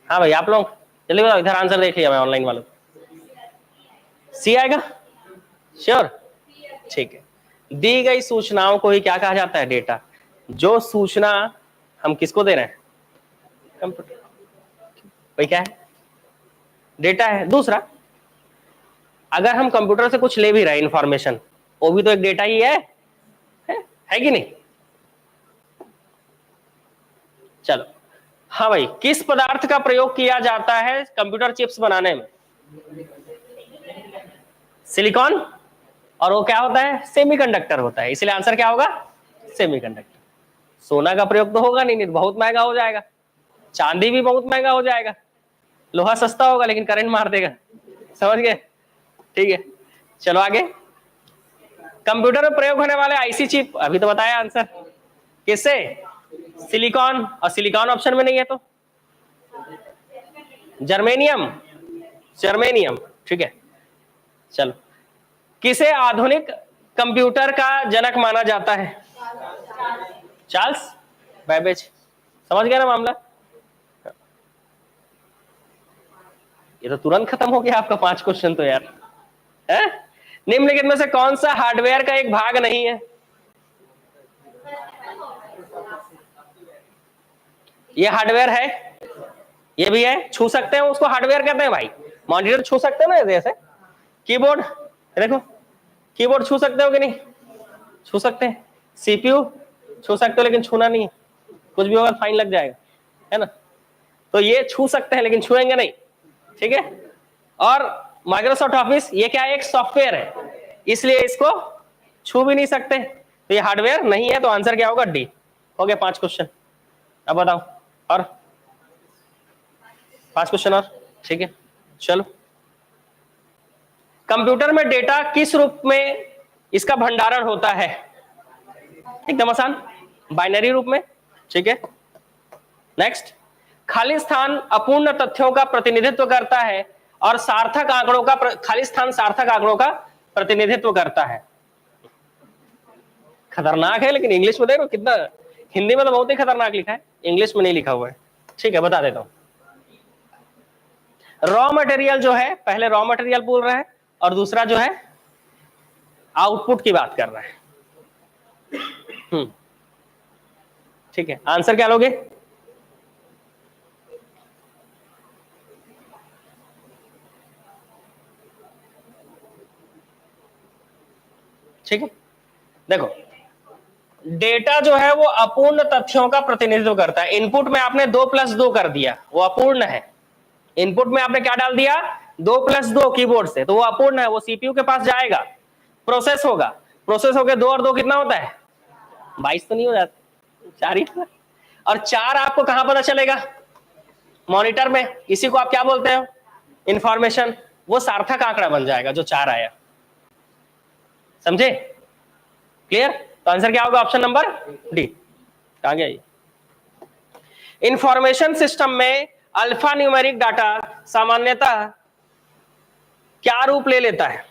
हाँ भाई आप लोग जल्दी बताओ, इधर आंसर देख लिया मैं ऑनलाइन वालों। सी आएगा, श्योर, ठीक है। दी गई सूचनाओं को ही क्या कहा जाता है? डेटा। जो सूचना हम किसको दे रहे हैं? कंप्यूटर, भाई क्या है? डेटा है। दूसरा, अगर हम कंप्यूटर से कुछ ले भी रहे हैं इंफॉर्मेशन, वो भी तो एक डेटा ही है कि नहीं? चलो, हाँ भाई, किस पदार्थ का प्रयोग किया जाता है कंप्यूटर चिप्स बनाने में? सिलिकॉन, और वो क्या होता है? सेमीकंडक्टर होता है, इसलिए आंसर क्या होगा? सेमीकंडक्टर। सोना का प्रयोग तो होगा नहीं, बहुत महंगा हो जाएगा। चांदी भी बहुत महंगा हो जाएगा। लोहा सस्ता होगा लेकिन करंट मार देगा, समझ गए? ठीक है, चलो आगे। कंप्यूटर में प्रयोग होने वाले आईसी चिप, अभी तो बताया आंसर, किससे? सिलिकॉन, और सिलिकॉन ऑप्शन में नहीं है तो जर्मेनियम, जर्मेनियम, ठीक है। चलो, किसे आधुनिक कंप्यूटर का जनक माना जाता है? Charles Babbage. समझ गया ना मामला? ये तो तुरंत खत्म हो गया आपका 5 क्वेश्चन तो यार, है? निम्नलिखित में से कौन सा हार्डवेयर का एक भाग नहीं है? ये हार्डवेयर है, ये भी है, छू सकते हैं उसको हार्डवेयर कहते हैं भाई। मॉनिटर छू सकते हैं ना जैसे, कीबोर्ड देखो, कीबोर्ड छू सकते हो कि नहीं? छू सकते हैं। सीपीयू छू सकते हो लेकिन छूना नहीं, कुछ भी होगा फाइन लग जाएगा, है ना? तो ये छू सकते हैं लेकिन छुएंगे नहीं, ठीक है। और माइक्रोसॉफ्ट ऑफिस, ये क्या है? एक सॉफ्टवेयर है, इसलिए इसको छू भी नहीं सकते, तो ये हार्डवेयर नहीं है, तो आंसर क्या होगा? डी। हो गया 5 क्वेश्चन। अब बताओ, और 5 क्वेश्चन और, ठीक है। चलो, कंप्यूटर में डेटा किस रूप में इसका भंडारण होता है? एकदम आसान, बाइनरी रूप में, ठीक है। नेक्स्ट, खाली स्थान अपूर्ण तथ्यों का प्रतिनिधित्व करता है और सार्थक आंकड़ों का खाली स्थान सार्थक आंकड़ों का प्रतिनिधित्व करता है। खतरनाक है, लेकिन इंग्लिश में देखो कितना, हिंदी में तो बहुत ही खतरनाक लिखा है, इंग्लिश में नहीं लिखा हुआ है, ठीक है, बता देता हूं। रॉ मटेरियल जो है, पहले रॉ मटेरियल बोल रहा है, और दूसरा जो है आउटपुट की बात कर रहा है। ठीक है, आंसर क्या लोगे? ठीक है, देखो, डेटा जो है वो अपूर्ण तथ्यों का प्रतिनिधित्व करता है। इनपुट में आपने 2+2 कर दिया, वो अपूर्ण है। इनपुट में आपने क्या डाल दिया? 2+2 कीबोर्ड से, तो वो अपूर्ण है, वो सीपीयू के पास जाएगा, प्रोसेस होगा, प्रोसेस होकर 2 और 2 कितना होता है? 22 तो नहीं हो जाता, 4 ही। और 4 आपको कहां पता चलेगा? मॉनिटर में। इसी को आप क्या बोलते हो? इंफॉर्मेशन। वो सार्थक आंकड़ा बन जाएगा जो 4 आया, समझे? क्लियर? तो आंसर क्या होगा? Option number D. कहां गया ये? इंफॉर्मेशन सिस्टम में अल्फा न्यूमेरिक डाटा सामान्यतः क्या रूप ले लेता है?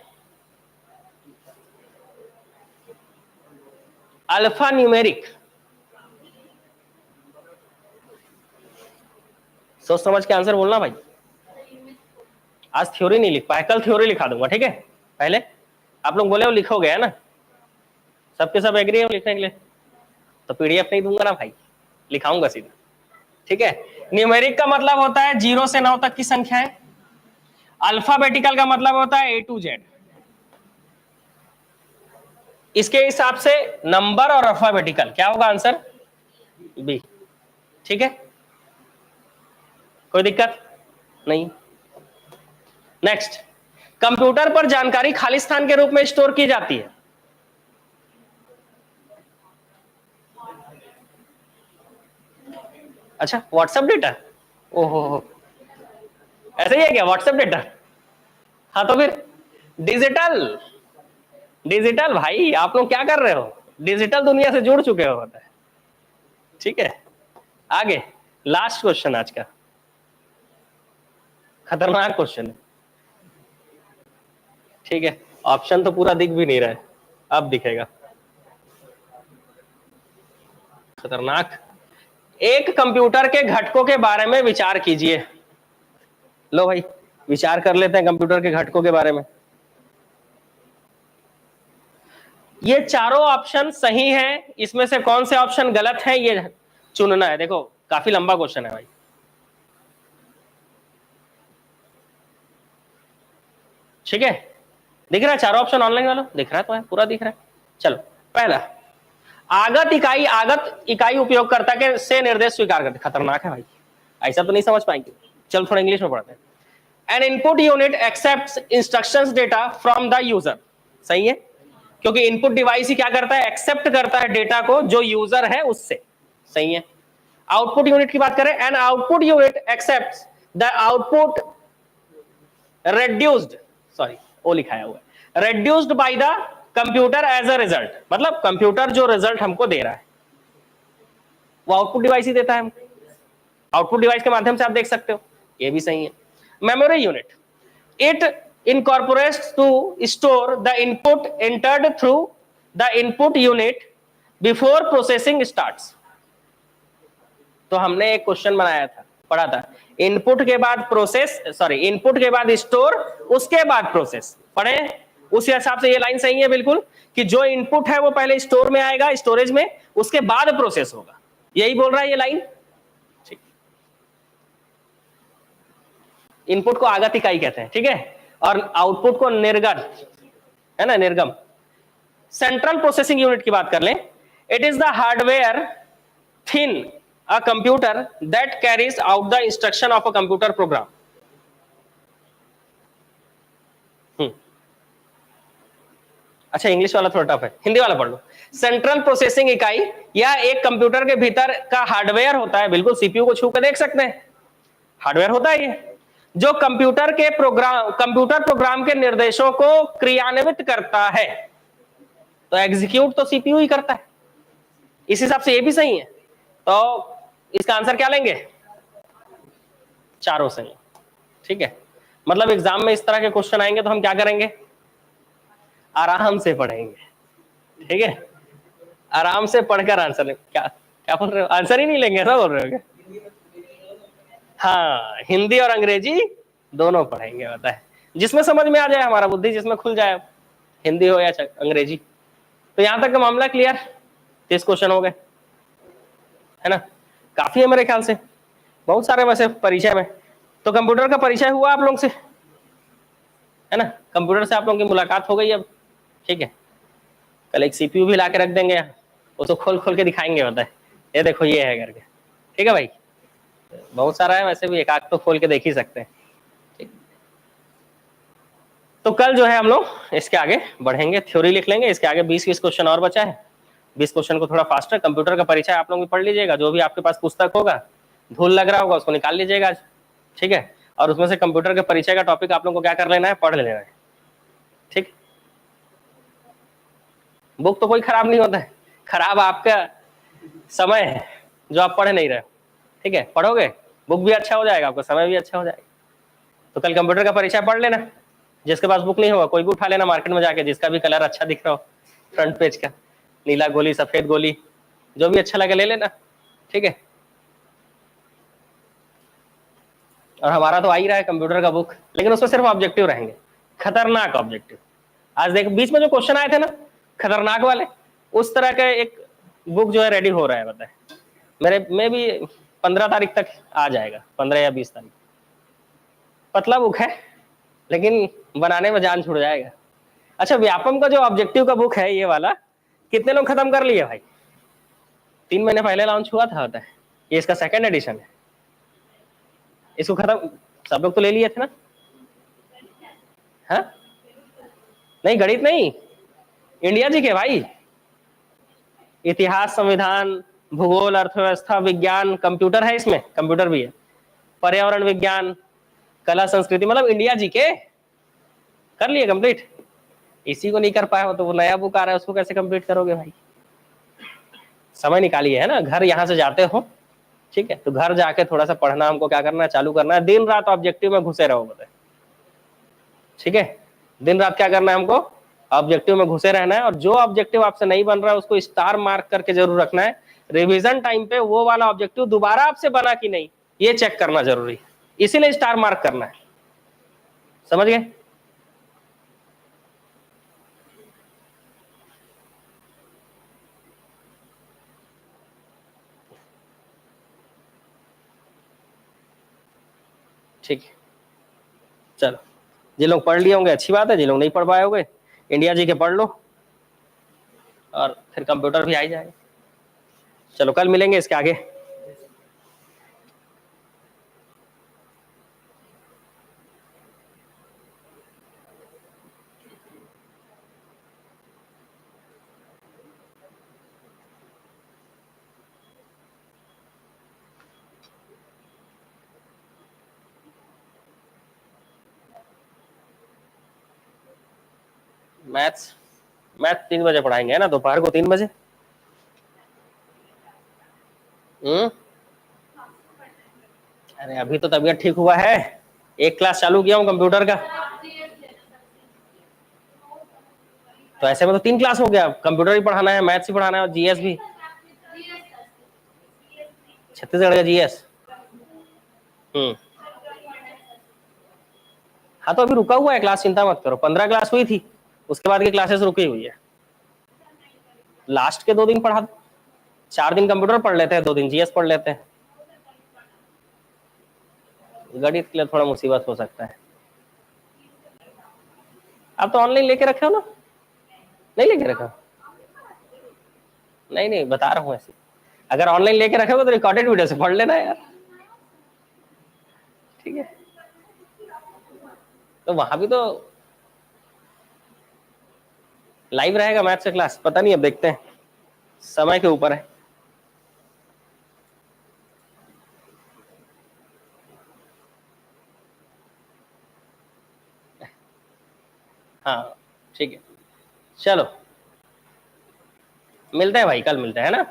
अल्फा न्यूमेरिक, सोच समझ के आंसर बोलना भाई। आज थ्योरी नहीं लिख पाए, कल थ्योरी लिखा दूंगा, ठीक है। पहले आप लोग बोले वो लिखोगे, है ना, सबके सब एग्री है लिखने के लिए, तो पीडीएफ नहीं दूंगा ना भाई, लिखाऊंगा सीधा, ठीक है। न्यूमेरिक का मतलब होता है 0 से 9 तक की संख्याएं, अल्फाबेटिकल का मतलब होता है A to Z। इसके हिसाब से नंबर और अल्फाबेटिकल क्या होगा आंसर? बी, ठीक है, कोई दिक्कत नहीं। नेक्स्ट, कंप्यूटर पर जानकारी खाली स्थान के रूप में स्टोर की जाती है। अच्छा, व्हाट्सएप डेटा, ओहो, ऐसे ही है क्या व्हाट्सएप डेटा? हाँ तो फिर डिजिटल, डिजिटल भाई, आप लोग क्या कर रहे हो, डिजिटल दुनिया से जुड़ चुके हो, होता है, ठीक है। आगे लास्ट क्वेश्चन आज का, खतरनाक क्वेश्चन है, ठीक है। ऑप्शन तो पूरा दिख भी नहीं रहा है, अब दिखेगा। खतरनाक, एक कंप्यूटर के घटकों के बारे में विचार कीजिए। लो भाई, विचार कर लेते हैं कंप्यूटर के घटकों के बारे में। ये चारों ऑप्शन सही हैं, इसमें से कौन से ऑप्शन गलत है ये चुनना है। देखो काफी लंबा क्वेश्चन है भाई, ठीक है। दिख रहा है चारों ऑप्शन ऑनलाइन वालों, दिख रहा है तो है, पूरा दिख रहा है। चलो पहला, आगत इकाई, आगत इकाई उपयोगकर्ता के से निर्देश स्वीकार करते। खतरनाक है भाई, ऐसा तो नहीं समझ पाएंगे, चलो थोड़ा इंग्लिश में पढ़ते हैं। N input unit accepts instructions data from the user, सही है, क्योंकि इनपुट डिवाइस ही क्या करता है, एक्सेप्ट करता है डेटा को जो यूजर है उससे, सही है। आउटपुट यूनिट की बात करें, an output unit accepts the output reduced, sorry वो लिखाया हुआ है, reduced by the computer as a result, मतलब कंप्यूटर जो रिजल्ट हमको दे रहा है वो आउटपुट डिवाइस ही देता है हमको, आउटपुट डिवाइस के माध्यम से आप देख सकते हो, ये भी सही है। Memory unit, it incorporates to store the input entered through the input unit before processing starts। तो हमने एक क्वेश्चन बनाया था, पढ़ा था, इनपुट के बाद प्रोसेस, सॉरी इनपुट के बाद स्टोर, उसके बाद प्रोसेस, पढ़े, उस हिसाब से ये लाइन सही है बिल्कुल, कि जो इनपुट है वो पहले स्टोर में आएगा, स्टोरेज में, उसके बाद प्रोसेस होगा, यही बोल रहा है ये लाइन, ठीक। इनपुट को आगत इकाई कहते हैं, ठीक है, और आउटपुट को निर्गत, है ना, निर्गम। सेंट्रल प्रोसेसिंग यूनिट की बात कर लें, it is the hardware thin a computer that carries out the instruction of a computer program. अच्छा इंग्लिश वाला थोड़ा टफ है, हिंदी वाला पढ़ लो। सेंट्रल प्रोसेसिंग इकाई या एक कंप्यूटर के भीतर का हार्डवेयर होता है, बिल्कुल सीपीयू को छू कर देख सकते हैं, हार्डवेयर होता है ये, जो कंप्यूटर प्रोग्राम के निर्देशों को क्रियान्वित करता है। तो एग्जीक्यूट तो सीपीयू ही करता है, इस हिसाब से ये भी सही है। तो इसका आंसर क्या लेंगे, चारों सही, ठीक है। मतलब एग्जाम में इस तरह के क्वेश्चन आएंगे तो हम क्या करेंगे, आराम से पढ़ेंगे, ठीक है, आराम से पढ़कर आंसर, क्या क्या बोल रहे हो, आंसर ही नहीं लेंगे ऐसा बोल रहे हो क्या? हाँ, हिंदी और अंग्रेजी दोनों पढ़ेंगे, होता है, जिसमें समझ में आ जाए, हमारा बुद्धि जिसमें खुल जाए, हिंदी हो या अंग्रेजी। तो यहां तक का मामला क्लियर, 30 क्वेश्चन हो गए, है ना, काफी है मेरे ख्याल से, बहुत सारे वैसे परिचय में। तो कंप्यूटर का परिचय हुआ आप लोग से, है ना, कंप्यूटर से आप लोगों की मुलाकात हो गई अब, ठीक है। कल एक सीपीयू भी ला के रख देंगे, उसको खोल खोल के दिखाएंगे, होता है, ये देखो ये है करके, ठीक है भाई, बहुत सारा है वैसे भी, एक आग तो खोल के देख ही सकते हैं, ठीक। तो कल जो है हम लोग इसके आगे बढ़ेंगे, थ्योरी लिख लेंगे, इसके आगे 20-20 क्वेश्चन और बचा है, 20 क्वेश्चन को थोड़ा फास्टर, कंप्यूटर का परिचय आप लोग भी पढ़ लीजिएगा, जो भी आपके पास पुस्तक होगा धूल लग रहा होगा उसको निकाल लीजिएगा आज, ठीक है, और उसमें से कंप्यूटर के परिचय का टॉपिक आप लोग को क्या कर लेना है, पढ़ लेना है, ठीक। बुक तो कोई खराब नहीं होता है, खराब आपका समय है जो आप पढ़ नहीं रहे, ठीक है, पढ़ोगे बुक भी अच्छा हो जाएगा, आपका समय भी अच्छा हो जाएगा। तो कल कंप्यूटर का परिचय पढ़ लेना, जिसके पास बुक नहीं होगा कोई भी उठा लेना मार्केट में जाके, जिसका भी कलर अच्छा दिख रहा हो, फ्रंट पेज का, नीला गोली, सफेद गोली, जो भी अच्छा लगे ले लेना, ठीक है। और हमारा तो आ ही रहा है कंप्यूटर का बुक, लेकिन उसमें सिर्फ ऑब्जेक्टिव रहेंगे, खतरनाक ऑब्जेक्टिव। आज देख बीच में जो क्वेश्चन आए थे ना खतरनाक वाले, उस तरह का एक बुक जो है रेडी हो रहा है, बताए मेरे में भी 15 तारीख तक आ जाएगा, 15 या 20 तारीख। पतला बुक है लेकिन बनाने में जान छुड़ जाएगा। अच्छा, व्यापम का जो ऑब्जेक्टिव का बुक है ये वाला, कितने लोग खत्म कर लिए भाई? 3 महीने पहले लॉन्च हुआ था, होता है ये इसका सेकंड एडिशन है। इसको खत्म सब लोग तो ले लिए थे ना? हाँ, नहीं गणित नहीं, इंडिया जी के भाई, इतिहास, संविधान, भूगोल, अर्थव्यवस्था, विज्ञान, कंप्यूटर है इसमें, कंप्यूटर भी है, पर्यावरण विज्ञान, कला संस्कृति, मतलब इंडिया जी के कर लिए कंप्लीट। इसी को नहीं कर पाए हो तो वो नया बुक आ रहा है उसको कैसे कंप्लीट करोगे भाई? समय निकालिए, है ना, घर यहाँ से जाते हो, ठीक है, तो घर जाके थोड़ा सा पढ़ना हमको क्या करना है, चालू करना है, दिन रात ऑब्जेक्टिव में घुसे रहो बताए, ठीक है, दिन रात क्या करना है हमको, ऑब्जेक्टिव में घुसे रहना है, और जो ऑब्जेक्टिव आपसे नहीं बन रहा है उसको स्टार मार्क करके जरूर रखना है। रिवीजन टाइम पे वो वाला ऑब्जेक्टिव दोबारा आपसे बना कि नहीं ये चेक करना जरूरी है, इसीलिए स्टार मार्क करना है, समझ गए? ठीक है, चलो, जिन लोग पढ़ लिए होंगे अच्छी बात है, जिन लोग नहीं पढ़ पाए होंगे इंडिया जी के पढ़ लो, और फिर कंप्यूटर भी आ ही जाएगा। चलो कल मिलेंगे इसके आगे। मैथ्स, मैथ 3 बजे पढ़ाएंगे, है ना, दोपहर को 3 बजे। अरे अभी तो तबीयत ठीक हुआ है, एक क्लास चालू किया हूँ कंप्यूटर का, तो ऐसे में तो 3 क्लास हो गया, कंप्यूटर भी पढ़ाना है, मैथ्स भी पढ़ाना है, और जीएस भी, छत्तीसगढ़ का जीएस। हम्म, हाँ तो अभी रुका हुआ है क्लास, चिंता मत करो, 15 क्लास हुई थी, उसके बाद की क्लासेस रुकी हुई है। लास्ट के 2 दिन पढ़ा दो, 4 दिन कंप्यूटर पढ़ लेते हैं, 2 दिन जीएस पढ़ लेते हैं। गणित के लिए थोड़ा मुसीबत हो सकता है। आप तो ऑनलाइन लेके रखे हो ना? नहीं लेके रखा? नहीं नहीं, बता रहा हूँ ऐसे, अगर ऑनलाइन लेके रखे हो तो रिकॉर्डेड वीडियो से पढ़ लेना यार, ठीक है, तो वहां भी तो लाइव रहेगा मैथ्स का क्लास, पता नहीं, अब देखते हैं, समय के ऊपर है। हाँ ठीक है, चलो मिलते हैं भाई, कल मिलते हैं, है ना।